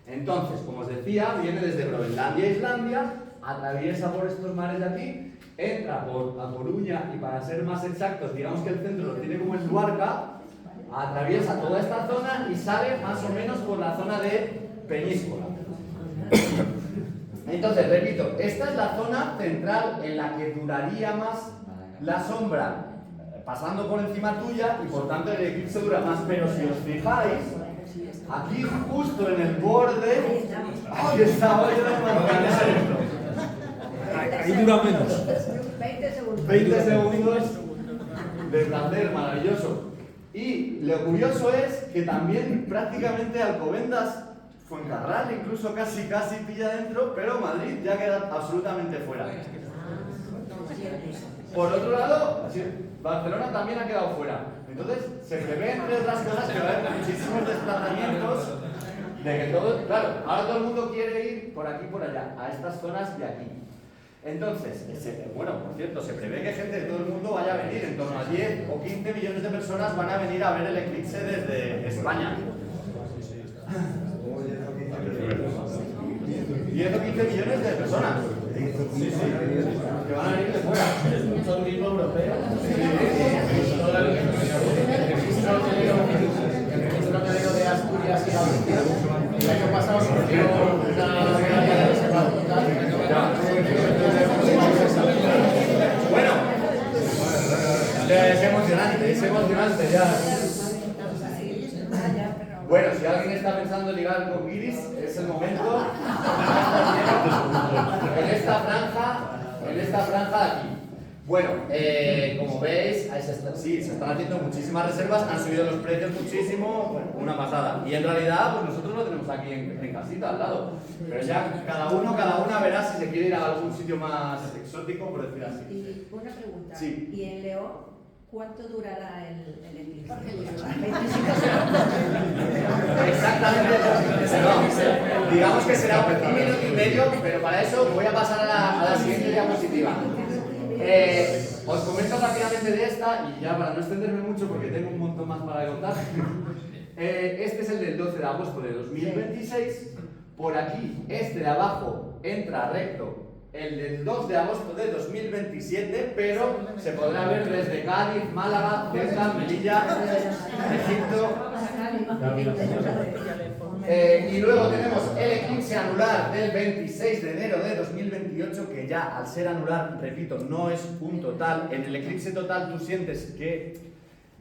Entonces, como os decía, viene desde Groenlandia a Islandia, atraviesa por estos mares de aquí, entra por A Coruña y para ser más exactos, digamos que el centro lo tiene como en Luarca, atraviesa toda esta zona y sale más o menos por la zona de Peñíscola. Entonces, repito, esta es la zona central en la que duraría más la sombra pasando por encima tuya y por tanto el eclipse dura más, pero si os fijáis, aquí justo en el borde, ahí está, Ahí dura menos. 20 segundos. 20 segundos de placer maravilloso. Y lo curioso es que también prácticamente Alcobendas, Fuencarral incluso casi pilla dentro, pero Madrid ya queda absolutamente fuera. Por otro lado, Barcelona también ha quedado fuera. Entonces, se prevé entre otras cosas que va a haber muchísimos desplazamientos de que todo, claro, ahora todo el mundo quiere ir por aquí y por allá, a estas zonas de aquí. Entonces, bueno, por cierto, se prevé que gente de todo el mundo vaya a venir, en torno a 10 o 15 millones de personas van a venir a ver el eclipse desde España. 10 o 15 millones de personas. Sí, que van a venir de fuera. Es mucho turismo europeo. El registro hotelero de Asturias y Galicia. El año pasado surgió una medalla de salud. Bueno, es emocionante ya. Bueno, si alguien está pensando en ligar con Guiris, es el momento. En esta franja de aquí. Bueno, como veis, sí, se están haciendo muchísimas reservas, han subido los precios muchísimo, bueno, una pasada. Y en realidad, pues nosotros lo tenemos aquí en casita, al lado. Pero ya cada una verá si se quiere ir a algún sitio más exótico, por decir así. Y una pregunta. Sí. ¿Y en León cuánto durará el eclipse? 25 Exactamente, no, digamos que será un minuto y medio, pero para eso voy a pasar a la siguiente diapositiva. Os comento rápidamente de esta y ya para no extenderme mucho porque tengo un montón más para contar. Este es el del 12 de agosto de 2026. Por aquí, este de abajo entra recto el del 2 de agosto de 2027, pero se podrá ver desde Cádiz, Málaga, Ceuta, Melilla, Egipto. Y luego tenemos el eclipse anular del 26 de enero de 2028, que ya al ser anular, repito, no es un total. En el eclipse total tú sientes que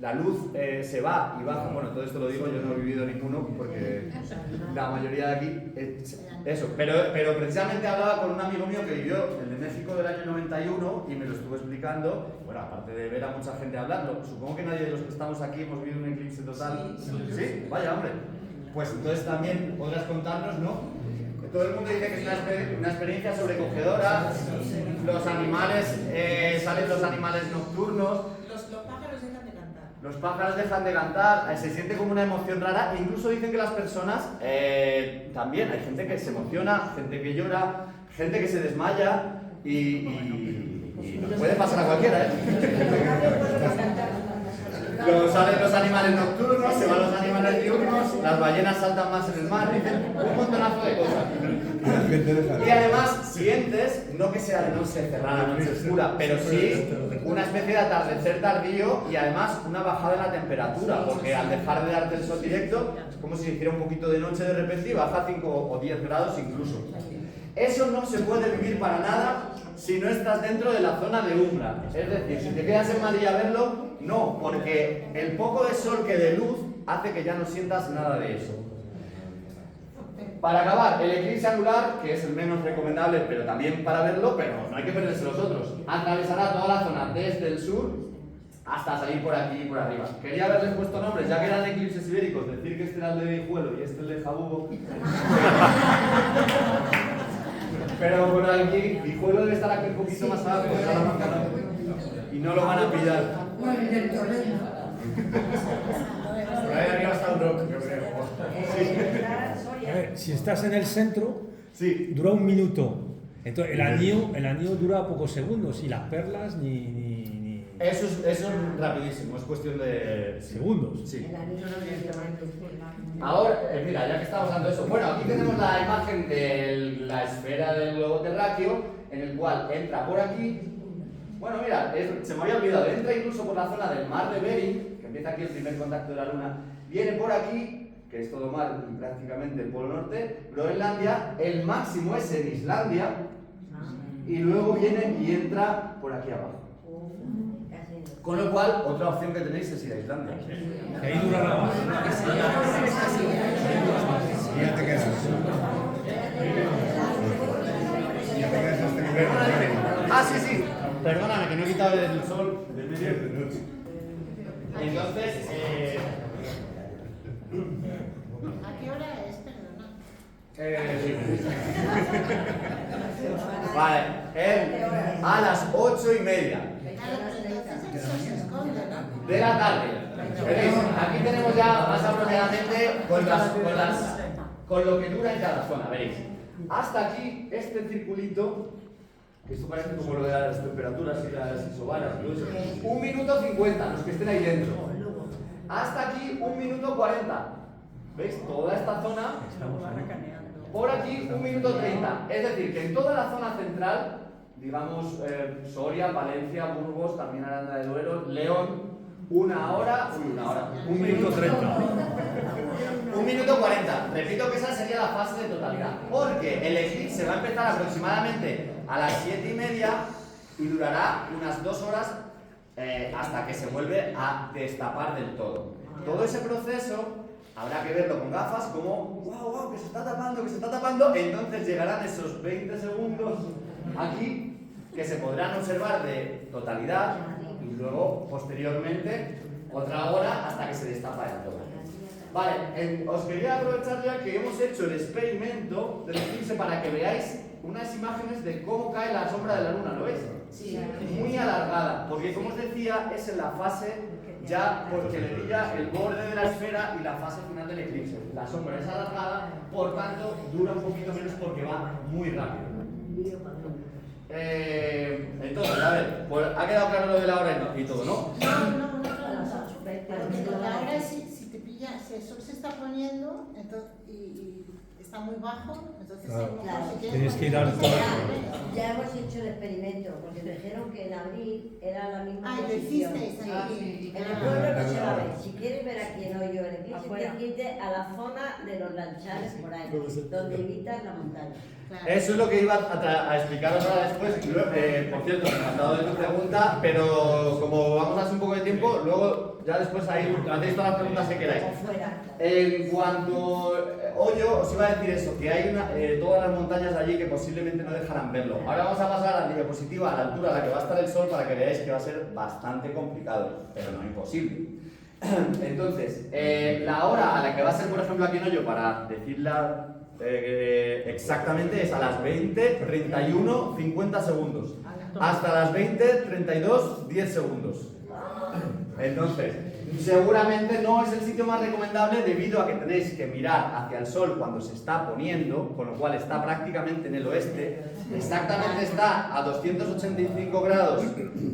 la luz se va y baja. Bueno, todo esto lo digo, yo no he vivido ninguno porque la mayoría de aquí eso. Pero precisamente hablaba con un amigo mío que vivió el de México del año 91 y me lo estuvo explicando. Bueno, aparte de ver a mucha gente hablarlo, supongo que nadie de los que estamos aquí hemos vivido un eclipse total. ¿Sí? Vaya, hombre. Pues entonces también podrás contarnos, ¿no? Todo el mundo dice que es una experiencia sobrecogedora. Los animales, salen los animales nocturnos. Los pájaros dejan de cantar. Los pájaros dejan de cantar, se siente como una emoción rara. E incluso dicen que las personas, también hay gente que se emociona, gente que llora, gente que se desmaya y nos puede pasar a cualquiera, ¿eh? Salen los animales nocturnos, se van los animales diurnos, las ballenas saltan más en el mar, dicen un montonazo de cosas. Y además sientes, no que sea de noche cerrada, noche oscura, pero sí una especie de atardecer tardío y además una bajada en la temperatura, porque al dejar de darte el sol directo es como si hiciera un poquito de noche de repente y baja 5 o 10 grados incluso. Eso no se puede vivir para nada si no estás dentro de la zona de umbra. Es decir, si te quedas en Madrid a verlo, no, porque el poco de sol que de luz hace que ya no sientas nada de eso. Para acabar, el eclipse anular, que es el menos recomendable, pero también para verlo, pero no hay que perderse los otros. Atravesará toda la zona desde el sur hasta salir por aquí y por arriba. Quería haberles puesto nombres, ya que eran eclipses ibéricos, decir que este era el de Guijuelo y este el de Jabugo. Pero por aquí, Guijuelo debe estar aquí un poquito más abajo de Salamanca, ¿no? Y no lo van a pillar. Bueno, y del Torreno. Por ahí arriba está un rock, yo creo. A ver, si estás en el centro, Sí. dura un minuto. Entonces, el anillo dura pocos segundos y las perlas ni Eso es rapidísimo, es cuestión de segundos. Sí. El anillo no viene Ahora, mira, ya que estamos hablando de eso, bueno, aquí tenemos la imagen de la esfera del globo terráqueo, en el cual entra por aquí. Bueno, mira, se me había olvidado, entra incluso por la zona del mar de Bering, que empieza aquí el primer contacto de la Luna, viene por aquí, que es todo mar y prácticamente el polo norte, Groenlandia, el máximo es en Islandia, y luego viene y entra por aquí abajo. Con lo cual, otra opción que tenéis es ir a Islandia. Que ahí dura la más. Y ya te quedas. Ah, sí, sí. Perdóname, que no he quitado el sol del medio. Entonces, ¿A qué hora es? Perdona. vale, a las 8:30 Claro, pero entonces el sol se esconde, ¿no? de la tarde. ¿Veis? Aquí tenemos ya más aproximadamente con lo que dura en cada zona, veréis. Hasta aquí, este circulito, que esto parece como lo de las temperaturas y las isobaras, 1 minuto 50, los que estén ahí dentro. Hasta aquí, 1 minuto 40. ¿Veis? Toda esta zona. Por aquí, 1 minuto 30. Es decir, que en toda la zona central, digamos Soria, Valencia, Burgos, también Aranda de Duero, León, 1 hora, 1 minuto 30. 1 minuto 40. Repito que esa sería la fase de totalidad. Porque el eclipse va a empezar aproximadamente a las 7:30 y durará unas 2 horas hasta que se vuelve a destapar del todo. Todo ese proceso habrá que verlo con gafas como wow, que se está tapando, entonces llegarán esos 20 segundos aquí que se podrán observar de totalidad y luego, posteriormente, otra hora hasta que se destapa el todo. Vale, os quería aprovechar ya que hemos hecho el experimento del eclipse para que veáis unas imágenes de cómo cae la sombra de la luna, ¿lo veis? Sí. Muy alargada, porque como os decía, es en la fase ya porque le brilla el borde de la esfera y la fase final del eclipse. La sombra es alargada, por tanto dura un poquito menos porque va muy rápido. Entonces, a ver, pues ha quedado claro lo de la hora y todo, ¿no? No. Porque ahora si te pilla, si el sol se está poniendo entonces, y está muy bajo, entonces Claro. si Tienes que ir al pues, Ya hemos hecho el experimento, porque me dijeron que en abril era la misma Ah, y lo posición. hicisteis ahí. En el pueblo no se va a ver. Si quieres ver aquí en Hoyo el eclipse, Afuera. tienes que irte a la zona de los lanchares por ahí, donde evitas la montaña. Claro. Eso es lo que iba a explicaros ahora después. Y luego, por cierto, me ha dado de tu pregunta, pero como vamos a hacer un poco de tiempo, luego ya después ahí hacéis todas las preguntas que queráis. O fuera. En cuanto Hoyo, os iba a decir eso, que hay todas las montañas allí que posiblemente no dejarán verlo. Ahora vamos a pasar a la diapositiva, a la altura a la que va a estar el sol, para que veáis que va a ser bastante complicado, pero no imposible. Entonces, la hora a la que va a ser, por ejemplo, aquí en Hoyo, para decirla exactamente, es a las 20:31, 50 segundos. Hasta las 20:32, 10 segundos. Entonces, seguramente no es el sitio más recomendable debido a que tenéis que mirar hacia el sol cuando se está poniendo, con lo cual está prácticamente en el oeste. Exactamente está a 285 grados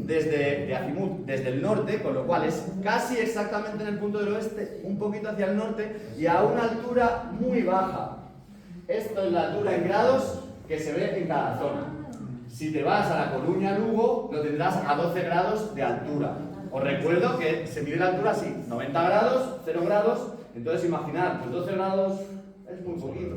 de azimut desde el norte, con lo cual es casi exactamente en el punto del oeste, un poquito hacia el norte y a una altura muy baja. Esto es la altura en grados que se ve en cada zona. Si te vas a La Coruña, Lugo, lo tendrás a 12 grados de altura. Os recuerdo que se mide la altura así, 90 grados, 0 grados, entonces imaginad, pues 12 grados es muy poquito.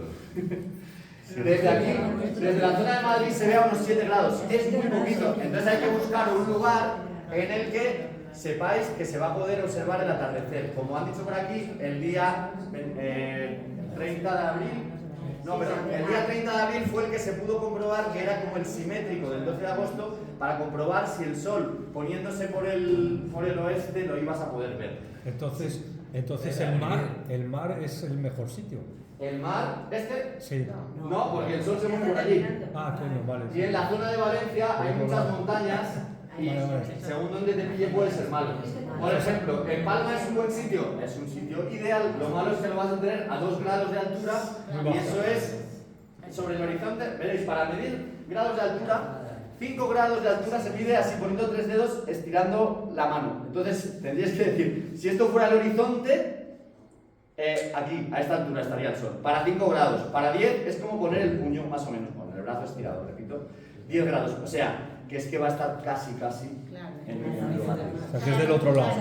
Desde aquí, desde la zona de Madrid se ve a unos 7 grados, es muy poquito, entonces hay que buscar un lugar en el que sepáis que se va a poder observar el atardecer. Como han dicho por aquí, el día 30 de abril, no, perdón, el día 30 de abril fue el que se pudo comprobar que era como el simétrico del 12 de agosto para comprobar si el sol poniéndose por el oeste lo ibas a poder ver. Entonces el mar es el mejor sitio. ¿El mar este? Sí. No, porque el sol se mueve por allí. Ah, coño, vale. Y en la zona de Valencia hay muchas montañas y según donde te pille puede ser malo. Por ejemplo, en Palma es un buen sitio, es un sitio ideal, lo malo es que lo vas a tener a 2 grados de altura y eso es sobre el horizonte. Veréis, para medir grados de altura, 5 grados de altura se mide así poniendo 3 dedos estirando la mano. Entonces tendríais que decir, si esto fuera el horizonte, aquí, a esta altura estaría el sol. Para 5 grados, para 10 es como poner el puño más o menos, con el brazo estirado, repito, 10 grados. O sea, que es que va a estar casi en el mismo lugar. O sea, que es del otro lado.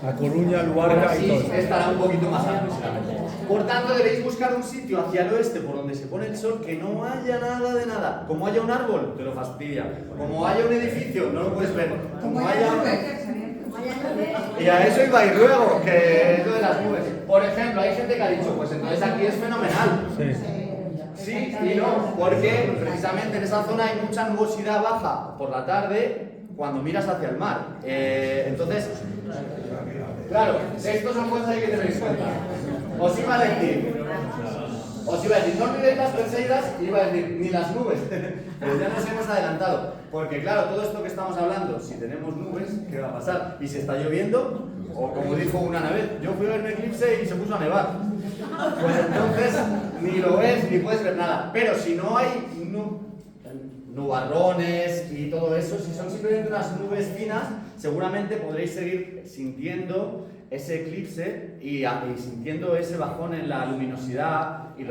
A Coruña, Luarca y Sí, todo eso. estará un poquito más alto. Por tanto, debéis buscar un sitio hacia el oeste por donde se pone el sol que no haya nada de nada. Como haya un árbol, te lo fastidia. Como haya un edificio, no lo puedes ver. Como haya... Y a eso iba a ir luego, que es lo de las nubes. Por ejemplo, hay gente que ha dicho, pues entonces aquí es fenomenal. Sí y no, porque precisamente en esa zona hay mucha nubosidad baja por la tarde cuando miras hacia el mar. Entonces, claro, estos son cosas que hay que tener en cuenta. Os iba a decir, no olvidéis las Perseidas, y iba a decir, ni las nubes, pero ya nos hemos adelantado, porque claro, todo esto que estamos hablando, si tenemos nubes, ¿qué va a pasar? ¿Y si está lloviendo? O como dijo una vez, yo fui a ver un eclipse y se puso a nevar. Pues entonces, ni lo ves, ni puedes ver nada. Pero si no hay nubarrones y todo eso, si son simplemente unas nubes finas, seguramente podréis seguir sintiendo ese eclipse y sintiendo ese bajón en la luminosidad y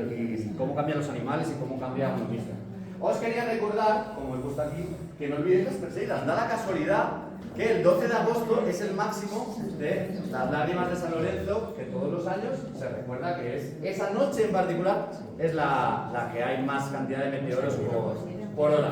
cómo cambian los animales y cómo cambia la vista. Os quería recordar, como he puesto aquí, que no olvidéis las Perseidas. Da la casualidad que el 12 de agosto es el máximo de las lágrimas de San Lorenzo, que todos los años se recuerda que es esa noche en particular es la que hay más cantidad de meteoros por hora.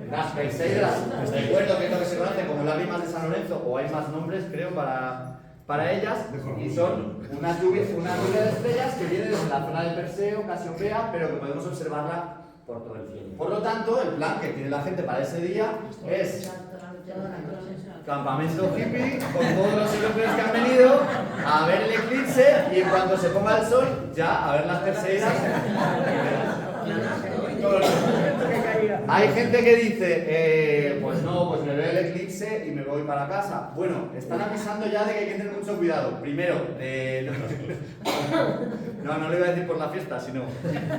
Las Perseidas, recuerdo que es lo que se conoce como lágrimas de San Lorenzo, o hay más nombres creo para ellas, y son una lluvia de estrellas que viene desde la zona del Perseo, Casiopea, pero que podemos observarla por todo el cielo. Por lo tanto, el plan que tiene la gente para ese día es campamento hippie con todos los europeos que han venido a ver el eclipse y en cuanto se ponga el sol, ya a ver las Perseidas. Hay gente que dice, pues no, pues me veo el eclipse y me voy para casa. Bueno, están avisando ya de que hay que tener mucho cuidado. Primero, no lo iba a decir por la fiesta, sino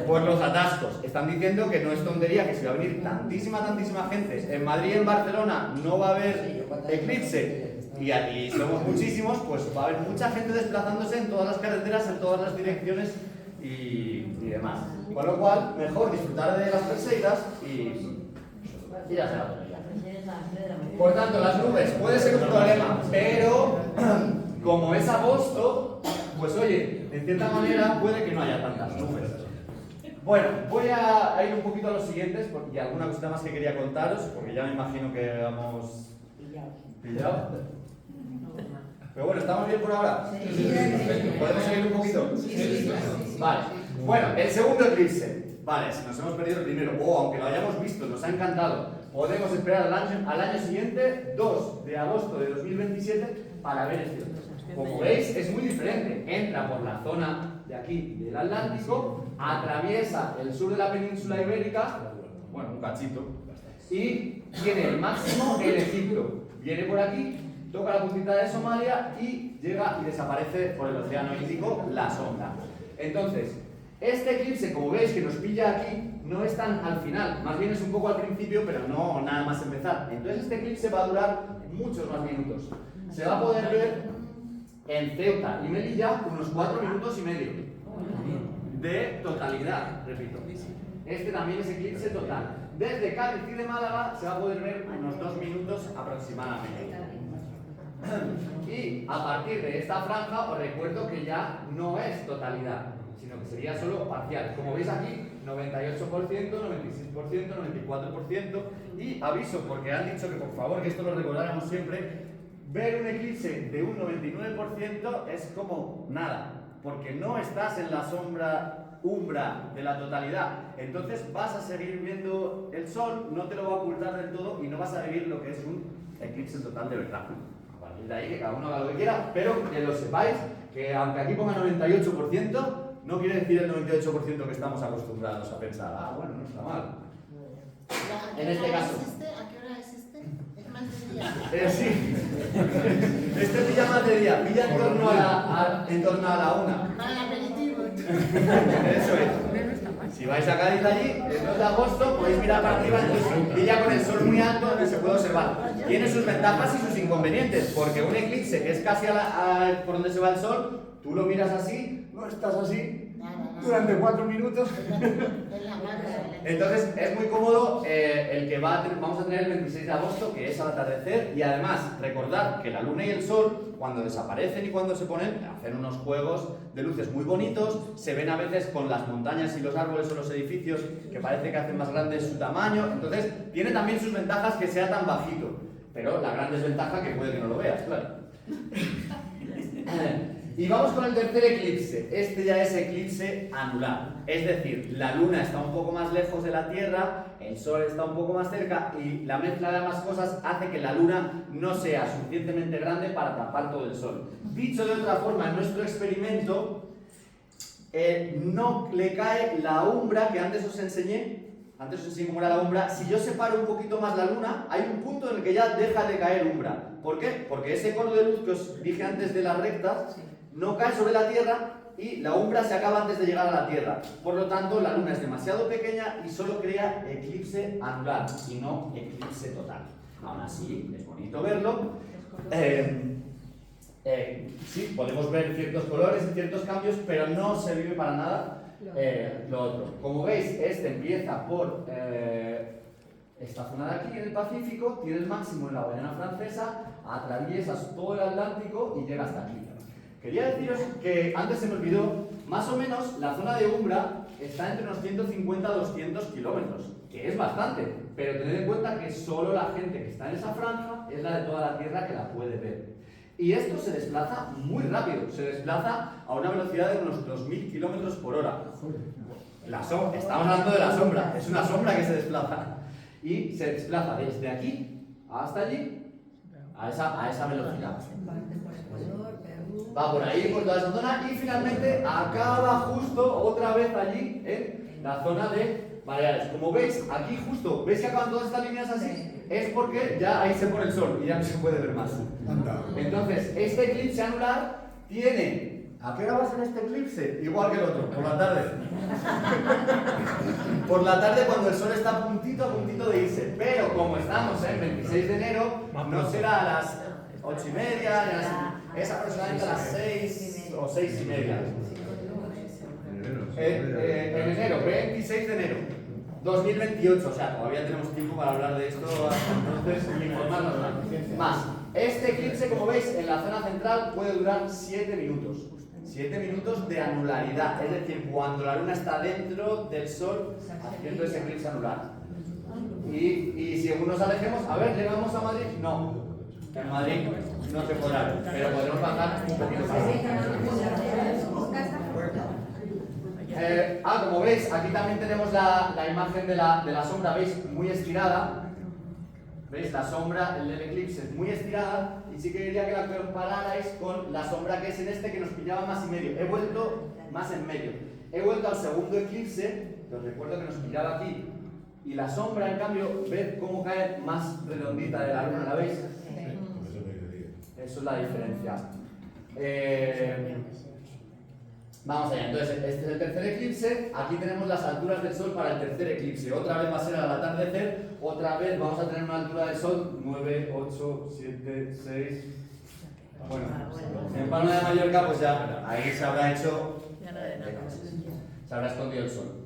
por los atascos. Están diciendo que no es tontería, que si va a venir tantísima gente. En Madrid y en Barcelona no va a haber eclipse. Y aquí somos muchísimos, pues va a haber mucha gente desplazándose en todas las carreteras, en todas las direcciones y demás. Con lo cual, mejor disfrutar de las Perseidas y ya será. Por tanto, las nubes puede ser un problema, pero como es agosto, pues oye, en cierta manera puede que no haya tantas nubes. Bueno, voy a ir un poquito a los siguientes, porque hay alguna cosita más que quería contaros, porque ya me imagino que hemos pillado. Pero bueno, ¿estamos bien por ahora? ¿Podemos seguir un poquito? Vale. Bueno, el segundo eclipse. Vale, si nos hemos perdido el primero, o aunque lo hayamos visto, nos ha encantado, podemos esperar al año siguiente, 2 de agosto de 2027, para ver este otro. Como veis, es muy diferente. Entra por la zona de aquí del Atlántico, atraviesa el sur de la península ibérica, bueno, un cachito, y tiene el máximo en Egipto. Viene por aquí, toca la puntita de Somalia y llega y desaparece por el Océano Índico la sonda. Entonces, este eclipse, como veis que nos pilla aquí, no es tan al final, más bien es un poco al principio, pero no nada más empezar. Entonces este eclipse va a durar muchos más minutos. Se va a poder ver en Ceuta y Melilla unos 4 minutos y medio de totalidad, repito. Este también es eclipse total. Desde Cádiz y de Málaga se va a poder ver unos 2 minutos aproximadamente. Y a partir de esta franja os recuerdo que ya no es totalidad, sino que sería solo parcial. Como veis aquí, 98%, 96%, 94%. Y aviso, porque han dicho que por favor, que esto lo recordáramos siempre, ver un eclipse de un 99% es como nada, porque no estás en la umbra de la totalidad. Entonces vas a seguir viendo el sol, no te lo va a ocultar del todo y no vas a vivir lo que es un eclipse total de verdad. A partir de ahí que cada uno haga lo que quiera, pero que lo sepáis, que aunque aquí ponga 98%, no quiere decir el 98% que estamos acostumbrados a pensar, ah, bueno, no está mal. En este caso. ¿A qué hora es este? ¿Es más de día? Sí. Este pilla más de día, pilla en torno a la 1. Para el aperitivo. Eso es. Si vais a Cádiz allí, el 2 de agosto, podéis mirar para arriba, entonces pilla con el sol muy alto y se puede observar. Tiene sus ventajas y sus inconvenientes, porque un eclipse que es casi por donde se va el sol, tú lo miras así, no estás así durante 4 minutos. Entonces es muy cómodo el que vamos a tener el 26 de agosto, que es al atardecer, y además recordad que la luna y el sol, cuando desaparecen y cuando se ponen, hacen unos juegos de luces muy bonitos, se ven a veces con las montañas y los árboles o los edificios que parece que hacen más grande su tamaño. Entonces tiene también sus ventajas que sea tan bajito, pero la gran desventaja que puede que no lo veas, claro. Y vamos con el tercer eclipse. Este ya es eclipse anular, es decir, la luna está un poco más lejos de la Tierra, el sol está un poco más cerca y la mezcla de ambas cosas hace que la luna no sea suficientemente grande para tapar todo el sol. Dicho de otra forma, en nuestro experimento no le cae la umbra que antes os enseñé. Antes os enseñé cómo era la umbra. Si yo separo un poquito más la luna, hay un punto en el que ya deja de caer umbra. ¿Por qué? Porque ese cono de luz que os dije antes de las rectas no cae sobre la Tierra y la umbra se acaba antes de llegar a la Tierra. Por lo tanto, la luna es demasiado pequeña y solo crea eclipse anular y no eclipse total. Aún así, es bonito verlo. Sí, podemos ver ciertos colores y ciertos cambios, pero no se vive para nada lo otro. Como veis, este empieza por esta zona de aquí en el Pacífico, tiene el máximo en la Guayana Francesa, atraviesas todo el Atlántico y llega hasta aquí. Quería deciros que antes se me olvidó, más o menos la zona de umbra está entre unos 150 a 200 kilómetros, que es bastante, pero tened en cuenta que solo la gente que está en esa franja es la de toda la Tierra que la puede ver. Y esto se desplaza muy rápido, se desplaza a una velocidad de unos 2000 kilómetros por hora. Estamos hablando de la sombra, es una sombra que se desplaza. Y se desplaza desde aquí hasta allí, a esa velocidad. Va por ahí, por toda esa zona, y finalmente acaba justo otra vez allí en la zona de Baleares. Como veis, aquí justo, ¿veis que acaban todas estas líneas así? Es porque ya ahí se pone el sol y ya no se puede ver más. Entonces, este eclipse anular tiene... ¿A qué hora va a ser este eclipse? Igual que el otro, por la tarde. Por la tarde cuando el sol está a puntito de irse. Pero como estamos en 26 de enero, no será a las 8:30, es aproximadamente a las 6 o 6:30. En enero, 26 de enero 2028, o sea, todavía tenemos tiempo para hablar de esto hasta entonces y informarnos más. Este eclipse, como veis, en la zona central puede durar 7 minutos. 7 minutos de anularidad, es decir, cuando la luna está dentro del sol haciendo ese eclipse anular. Y según nos alejemos, a ver, ¿llegamos a Madrid? No. En Madrid no se podrá ver, pero podremos bajar un poquito más. Como veis, aquí también tenemos la imagen de la sombra, ¿veis? Muy estirada. ¿Veis? La sombra, el del eclipse es muy estirada, y sí que quería que la compararais con la sombra que es en este, que nos pillaba más y medio. He vuelto más en medio. He vuelto al segundo eclipse, que os recuerdo que nos pillaba aquí, y la sombra, en cambio, ved cómo cae más redondita de la luna, ¿la veis? Eso es la diferencia. Vamos allá, entonces este es el tercer eclipse. Aquí tenemos las alturas del sol para el tercer eclipse. Otra vez va a ser al atardecer, otra vez vamos a tener una altura del sol 9, 8, 7, 6. Bueno, en Palma de Mallorca, pues ya ahí se habrá hecho, se habrá escondido el sol.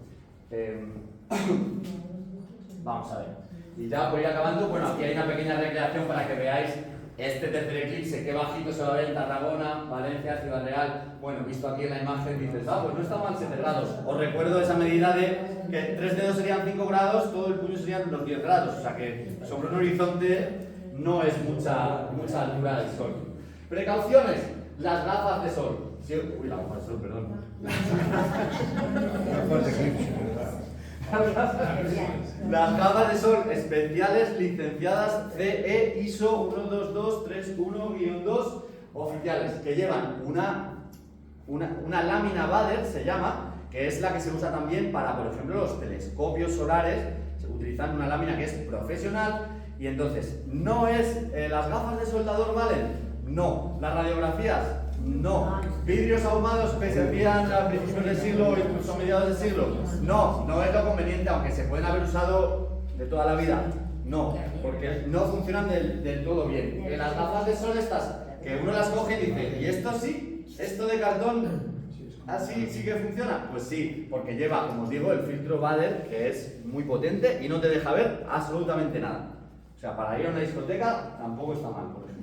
Vamos a ver. Y ya por ir acabando, bueno, aquí hay una pequeña recreación para que veáis este tercer eclipse, qué bajito se va a ver en Tarragona, Valencia, Ciudad Real. Bueno, visto aquí en la imagen dices, pues no está mal 7 grados. Os recuerdo esa medida de que 3 dedos serían 5 grados, todo el puño serían los 10 grados. O sea que sobre un horizonte no es mucha altura del sol. Precauciones, las gafas de sol. Sí, uy, las gafas de sol, perdón. Las gafas de sol especiales licenciadas CE ISO 12231-2 oficiales, que llevan una lámina Bader, se llama, que es la que se usa también para, por ejemplo, los telescopios solares. Se utilizan una lámina que es profesional, y entonces, ¿no es las gafas de soldador valen? No. ¿Las radiografías? No. ¿Vidrios ahumados que se envían a principios del siglo o incluso a mediados del siglo? No, no es lo conveniente, aunque se pueden haber usado de toda la vida. No, porque no funcionan del todo bien. Las gafas de sol estas, que uno las coge y dice, ¿y esto sí? ¿Esto de cartón? ¿Así sí que funciona? Pues sí, porque lleva, como os digo, el filtro Bader, que es muy potente y no te deja ver absolutamente nada. O sea, para ir a una discoteca tampoco está mal, por ejemplo.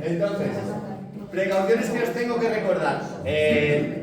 Entonces, precauciones que os tengo que recordar.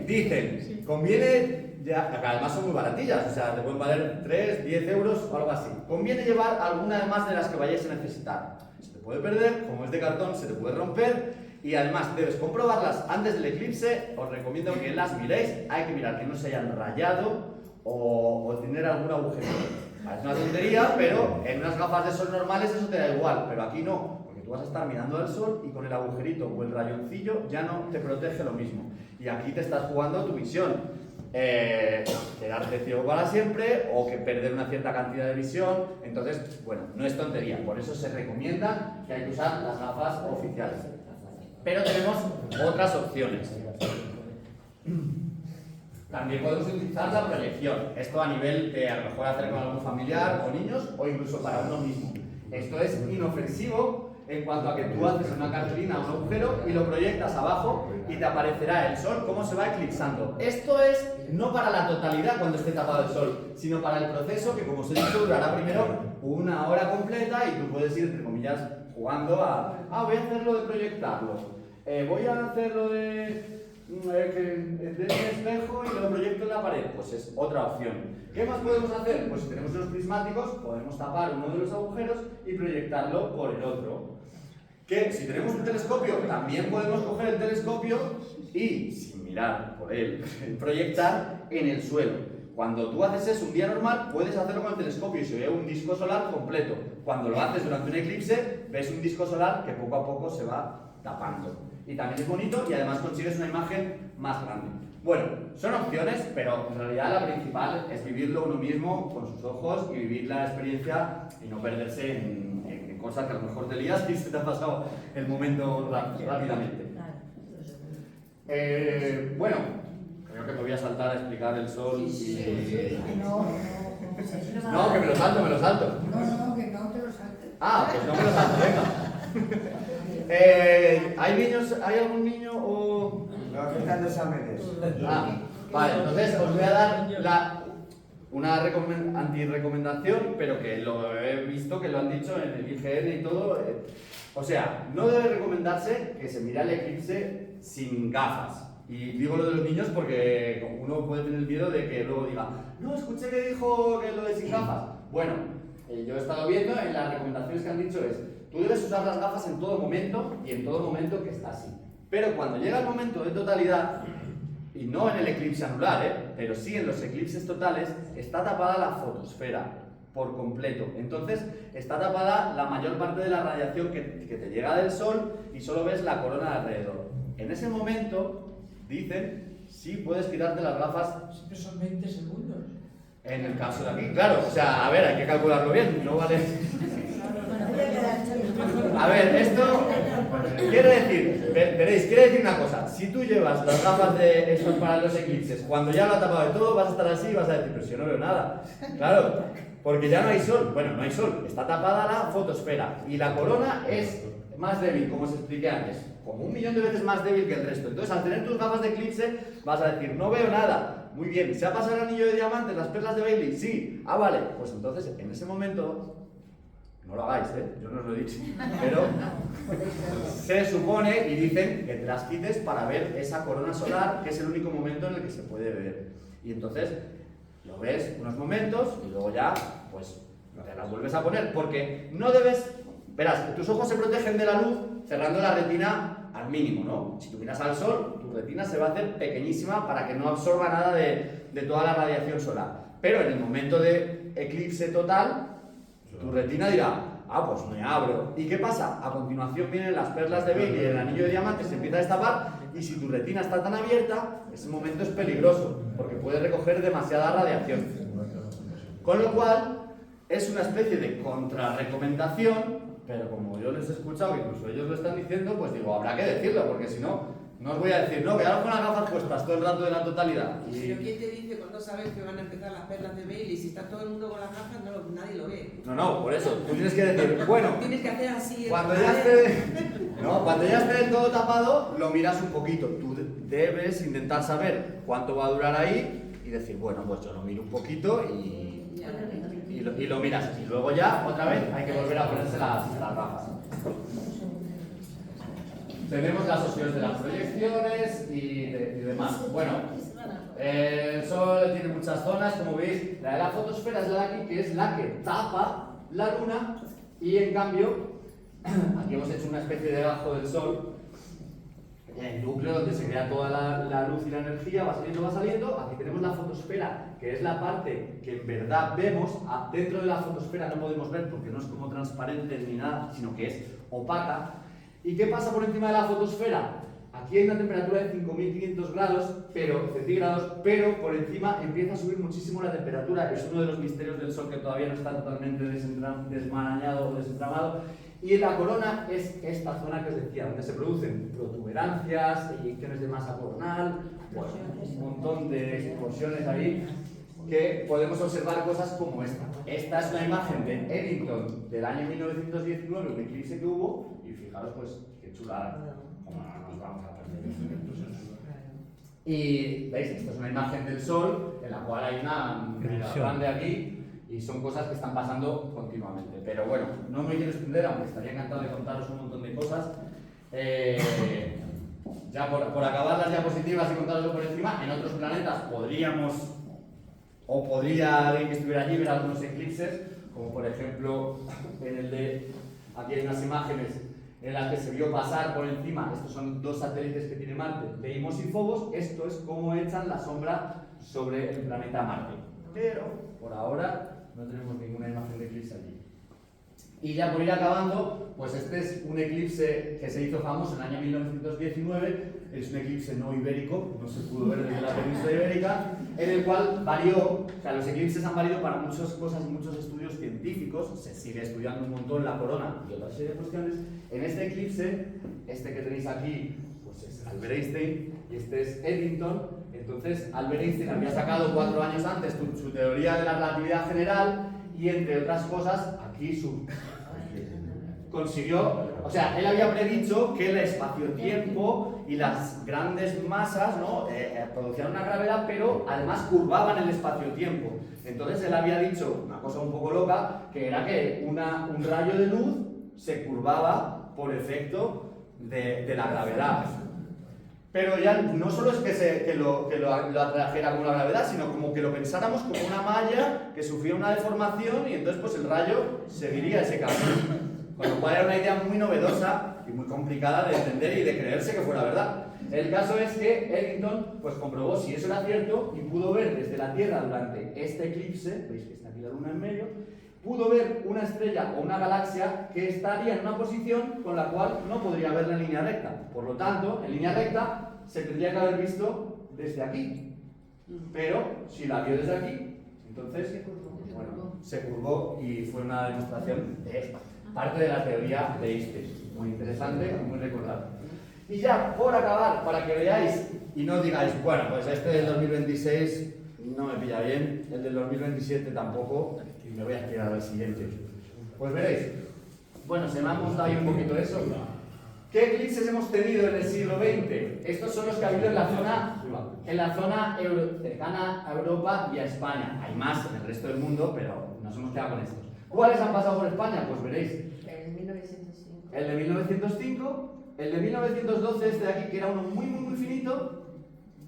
Dicen, conviene, además son muy baratillas, o sea, te pueden valer 3, 10 euros o algo así. Conviene llevar alguna además de las que vayáis a necesitar. Se te puede perder, como es de cartón, se te puede romper, y además debes comprobarlas antes del eclipse. Os recomiendo que las miréis, hay que mirar que no se hayan rayado o tener algún agujero. Es una tontería, pero en unas gafas de sol normales eso te da igual, pero aquí no, porque tú vas a estar mirando al sol y con el agujerito o el rayoncillo ya no te protege lo mismo. Y aquí te estás jugando tu visión. Quedarte ciego para siempre o que perder una cierta cantidad de visión. Entonces, bueno, no es tontería, por eso se recomienda que hay que usar las gafas oficiales. Pero tenemos otras opciones. También podemos utilizar la proyección. Esto a nivel de a lo mejor hacer con algún familiar o niños o incluso para uno mismo. Esto es inofensivo en cuanto a que tú haces una cartulina o un agujero y lo proyectas abajo y te aparecerá el sol cómo se va eclipsando. Esto es no para la totalidad cuando esté tapado el sol, sino para el proceso que, como os he dicho, durará primero 1 hora completa y tú puedes ir, entre comillas, jugando a voy a hacerlo de proyectarlo, voy a hacerlo de que dé un espejo y lo proyecto en la pared. Pues es otra opción. ¿Qué más podemos hacer? Pues si tenemos unos prismáticos, podemos tapar uno de los agujeros y proyectarlo por el otro. Que si tenemos un telescopio, también podemos coger el telescopio y, sin mirar por él, proyectar en el suelo. Cuando tú haces eso un día normal, puedes hacerlo con el telescopio y se ve un disco solar completo. Cuando lo haces durante un eclipse, ves un disco solar que poco a poco se va tapando. Y también es bonito y además consigues una imagen más grande. Bueno, son opciones, pero en realidad la principal es vivirlo uno mismo con sus ojos y vivir la experiencia y no perderse en cosas que a lo mejor te lías y se te ha pasado el momento rápidamente. Bueno, creo que me voy a saltar a explicar el sol y... No, que me lo salto, me lo salto. No, que no te lo saltes. Ah, pues no me lo salto, venga. ¿Hay niños? ¿Hay algún niño o...? No, que están de exámenes. Ah, vale, entonces os voy a dar una anti-recomendación, pero que lo he visto que lo han dicho en el IGN y todo. O sea, no debe recomendarse que se mire el eclipse sin gafas. Y digo lo de los niños porque uno puede tener el miedo de que luego diga, no, escuché que dijo que lo de sin gafas. Bueno, yo he estado viendo en las recomendaciones que han dicho es, tú debes usar las gafas en todo momento y en todo momento que está así. Pero cuando llega el momento de totalidad, y no en el eclipse anular, pero sí en los eclipses totales, está tapada la fotosfera por completo. Entonces, está tapada la mayor parte de la radiación que te llega del Sol y solo ves la corona de alrededor. En ese momento, dicen, sí puedes quitarte las gafas. Siempre son 20 segundos. En el caso de aquí, claro, o sea, a ver, hay que calcularlo bien, no vale. A ver, esto quiere decir, veréis, quiere decir una cosa, si tú llevas las gafas de estos para los eclipses, cuando ya lo ha tapado de todo, vas a estar así y vas a decir, pero si yo no veo nada. Claro, porque ya no hay sol, bueno, no hay sol, está tapada la fotosfera y la corona es más débil, como os expliqué antes, como 1.000.000 de veces más débil que el resto. Entonces, al tener tus gafas de eclipse, vas a decir, no veo nada. Muy bien, ¿se ha pasado el anillo de diamantes, las perlas de Bailey? Sí. Ah, vale. Pues entonces, en ese momento, no lo hagáis, yo no os lo he dicho, pero se supone y dicen que te las quites para ver esa corona solar, que es el único momento en el que se puede ver. Y entonces, lo ves unos momentos y luego ya, pues, te las vuelves a poner, porque no debes... Verás, tus ojos se protegen de la luz cerrando la retina al mínimo, ¿no? Si tú miras al sol, tu retina se va a hacer pequeñísima para que no absorba nada de toda la radiación solar. Pero en el momento de eclipse total, tu retina dirá, ah, pues me abro. ¿Y qué pasa? A continuación vienen las perlas de Bailey y el anillo de diamantes se empieza a destapar y si tu retina está tan abierta, ese momento es peligroso porque puede recoger demasiada radiación. Con lo cual, es una especie de contrarrecomendación. Pero como yo les he escuchado, incluso ellos lo están diciendo, pues digo, habrá que decirlo, porque si no, no os voy a decir, no, quedaros con las gafas puestas todo el rato de la totalidad. Pero ¿quién te dice cuando sabes que van a empezar las perlas de Bailey? Si está todo el mundo con las gafas, nadie lo ve. No, por eso, tú tienes que decir, bueno, tienes que hacer así. Cuando ya esté del todo tapado, lo miras un poquito. Tú debes intentar saber cuánto va a durar ahí y decir, bueno, pues yo lo miro un poquito y lo miras. Y luego ya, otra vez, hay que volver a ponerse las gafas. Tenemos las opciones de las proyecciones y demás. Bueno, el Sol tiene muchas zonas, como veis. La de la fotosfera es la de aquí, que es la que tapa la Luna. Y en cambio, aquí hemos hecho una especie de gajo del Sol. El núcleo donde se crea toda la luz y la energía, va saliendo. Aquí tenemos la fotosfera, que es la parte que en verdad vemos. Dentro de la fotosfera no podemos ver porque no es como transparente ni nada, sino que es opaca. ¿Y qué pasa por encima de la fotosfera? Aquí hay una temperatura de 5.500 grados, centígrados, pero por encima empieza a subir muchísimo la temperatura. Es uno de los misterios del Sol que todavía no está totalmente desmarañado o desentramado. Y la corona es esta zona que os decía, donde se producen protuberancias, eyecciones de masa coronal, bueno, un montón de explosiones ahí, que podemos observar cosas como esta. Esta es una imagen de Eddington del año 1919, un eclipse que hubo, y fijaros pues qué chulada, como no nos vamos a perder. Y veis, esta es una imagen del Sol, en la cual hay una mega grande aquí, y son cosas que están pasando continuamente. Pero bueno, no me quiero extender, aunque estaría encantado de contaros un montón de cosas. Ya por acabar las diapositivas y contaroslo por encima, en otros planetas podríamos, o podría alguien que estuviera allí ver algunos eclipses, como por ejemplo en el de, aquí hay unas imágenes en las que se vio pasar por encima, estos son dos satélites que tiene Marte, Deimos y Phobos, esto es cómo echan la sombra sobre el planeta Marte. Pero, por ahora, no tenemos ninguna imagen de eclipse allí. Y ya por ir acabando, pues este es un eclipse que se hizo famoso en el año 1919, es un eclipse no ibérico, no se pudo ver desde la península ibérica, en el cual varió, o sea, los eclipses han variado para muchas cosas y muchos estudios científicos, se sigue estudiando un montón la corona y otra serie de cuestiones. En este eclipse, este que tenéis aquí, pues es Albert Einstein y este es Eddington. Entonces, Albert Einstein había sacado 4 años antes su teoría de la relatividad general y, entre otras cosas, aquí consiguió, o sea, él había predicho que el espacio-tiempo y las grandes masas, ¿no? Producían una gravedad, pero además curvaban el espacio-tiempo. Entonces él había dicho una cosa un poco loca, que era que un rayo de luz se curvaba por efecto de la gravedad. Pero ya no solo es que lo atrajera como la gravedad, sino como que lo pensáramos como una malla que sufría una deformación y entonces pues el rayo seguiría ese camino. Con lo cual era una idea muy novedosa y muy complicada de entender y de creerse que fuera verdad. El caso es que Eddington pues comprobó si eso era cierto y pudo ver desde la Tierra durante este eclipse, veis que está aquí la Luna en medio, pudo ver una estrella o una galaxia que estaría en una posición con la cual no podría verla en línea recta. Por lo tanto, en línea recta se tendría que haber visto desde aquí. Pero si la vio desde aquí, entonces bueno, se curvó y fue una demostración de parte de la teoría de Einstein. Muy interesante y muy recordable. Y ya, por acabar, para que veáis y no digáis, bueno, pues este del 2026 no me pilla bien, el del 2027 tampoco, y me voy a esperar al siguiente. Pues veréis. Bueno, se me ha montado ahí un poquito eso. ¿Qué eclipses hemos tenido en el siglo XX? Estos son los que ha habido en la zona cercana a Europa y a España. Hay más en el resto del mundo, pero nos hemos quedado con estos. ¿Cuáles han pasado por España? Pues veréis. El 1905. El de 1905, el de 1912, este de aquí, que era uno muy finito,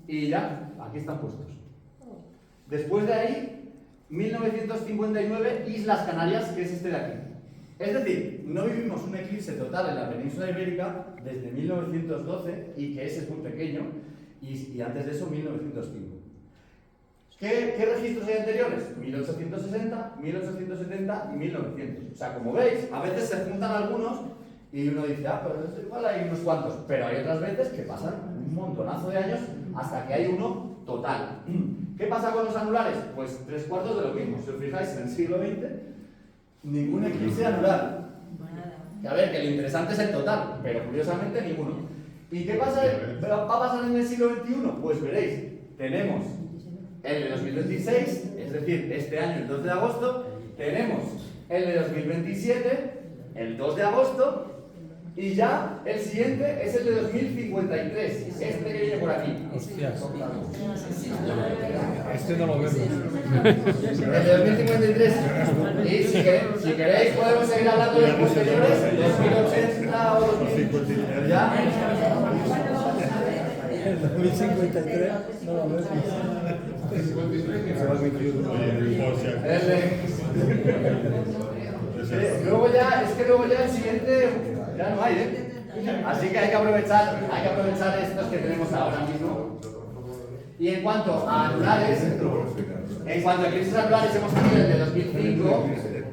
y ya, aquí están puestos. Después de ahí, 1959, Islas Canarias, que es este de aquí. Es decir, no vivimos un eclipse total en la península ibérica desde 1912, y que ese es muy pequeño, y antes de eso, 1905. ¿Qué registros hay anteriores? 1860, 1870 y 1900. O sea, como veis, a veces se juntan algunos y uno dice, pues igual hay unos cuantos, pero hay otras veces que pasan un montonazo de años hasta que hay uno total. ¿Qué pasa con los anulares? Pues 3/4 de lo mismo. Si os fijáis, en el siglo XX, ningún eclipse anular. Que a ver, que lo interesante es el total, pero curiosamente ninguno. ¿Y qué pasa? ¿Va a pasar en el siglo XXI? Pues veréis, tenemos el de 2026, es decir, este año, el 2 de agosto, tenemos el de 2027, el 2 de agosto, y ya el siguiente es el de 2053, este que viene por aquí. Hostias. Este no lo vemos. El de 2053. Y si queréis podemos seguir hablando de los posteriores, 2080 o 2050. ¿Ya? El 2053 no lo vemos. Luego ya el siguiente ya no hay, ¿eh? Así que hay que aprovechar estos que tenemos ahora mismo. Y en cuanto a anulares, en cuanto a eclipses anulares hemos tenido el de 2005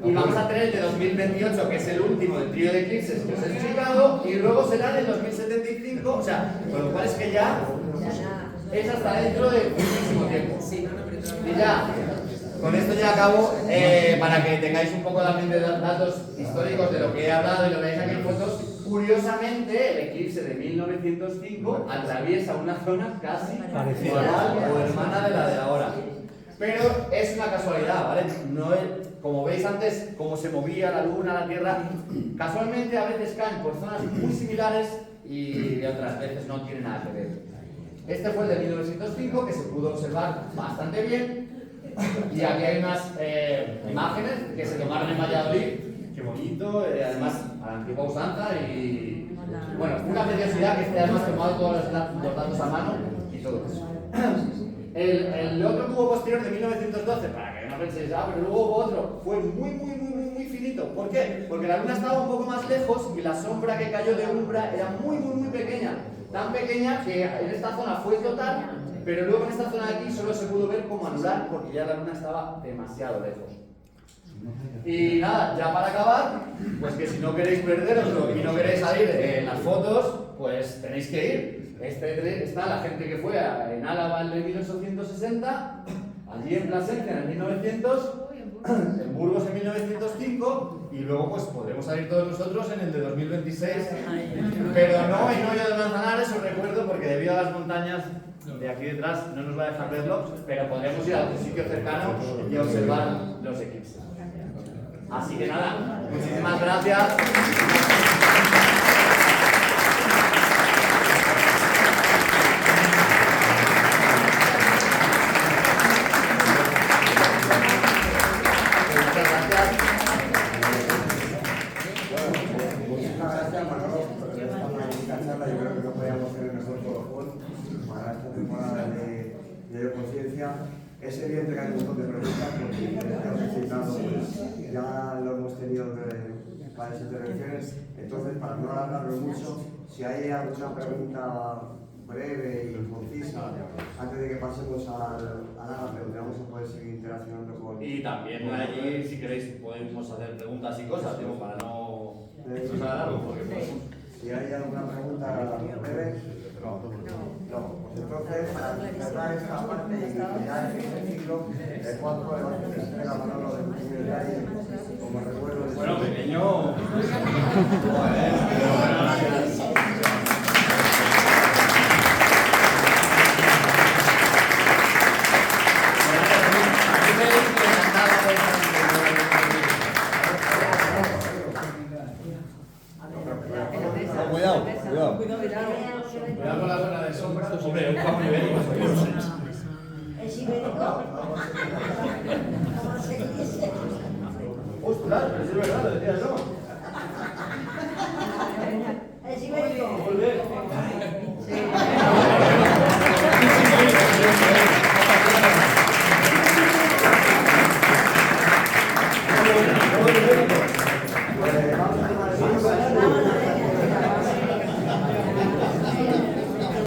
y vamos a tener el de 2028, que es el último del trío de eclipses que os he explicado, y luego será el 2075, o sea, con lo cual es que ya es hasta dentro de muchísimo tiempo. Y ya, con esto ya acabo, para que tengáis un poco también de datos históricos de lo que he hablado y lo veis aquí en fotos. Curiosamente, el eclipse de 1905 atraviesa una zona casi igual o hermana de la de ahora. Pero es una casualidad, ¿vale? No es, como veis antes, cómo se movía la Luna, la Tierra, casualmente a veces caen por zonas muy similares y otras veces no tienen nada que ver. Este fue el de 1905, que se pudo observar bastante bien. Y aquí hay unas imágenes que se tomaron en Valladolid. Qué bonito, además a la antigua usanza y bueno, una preciosidad que esté además tomado todos los datos a mano y todo eso. El otro que hubo posterior de 1912, para que no penséis, pero luego hubo otro, fue muy muy finito. ¿Por qué? Porque la luna estaba un poco más lejos y la sombra que cayó de Umbra era muy pequeña. Tan pequeña que en esta zona fue total, pero luego en esta zona de aquí solo se pudo ver como anular porque ya la luna estaba demasiado lejos. Y nada, ya para acabar, pues que si no queréis perderoslo y no queréis salir en las fotos, pues tenéis que ir. Está la gente que fue en Álava en el 1860, allí en Plasencia en el 1900, en Burgos en 1905 y luego pues podremos salir todos nosotros en el de 2026. Pero no en Hoyo de Manzanares, os recuerdo, porque debido a las montañas de aquí detrás no nos va a dejar verlo, pero podremos ir a algún sitio cercano y observar los eclipses. Así que nada, muchísimas gracias. Muchísimas gracias, Manolo, por esta magnífica charla. Yo creo que no podíamos tener mejor colofón para esta temporada de Conciencia. Es evidente que hay un montón de preguntas porque hemos necesitado, ya lo hemos tenido de varias intervenciones. Entonces, para no alargarlo mucho, si hay alguna pregunta breve y concisa, antes de que pasemos a la pregunta, vamos a poder seguir interaccionando con... Y también allí, si queréis, podemos hacer preguntas y cosas, digo, para no se alargo, porque podemos... Si hay alguna pregunta breve... No, pues entonces, para cerrar esta parte y que ya en este ciclo, de 4 debates que se entrega Manolo de pequeño detalle, como recuerdo... Bueno, pequeño... Cuidado. Cuidado con la zona de sombra. Hombre, un poco ibérico. ¿Es ibérico? ¿Cómo se dice? Ostras, pero sí es verdad, lo decía yo.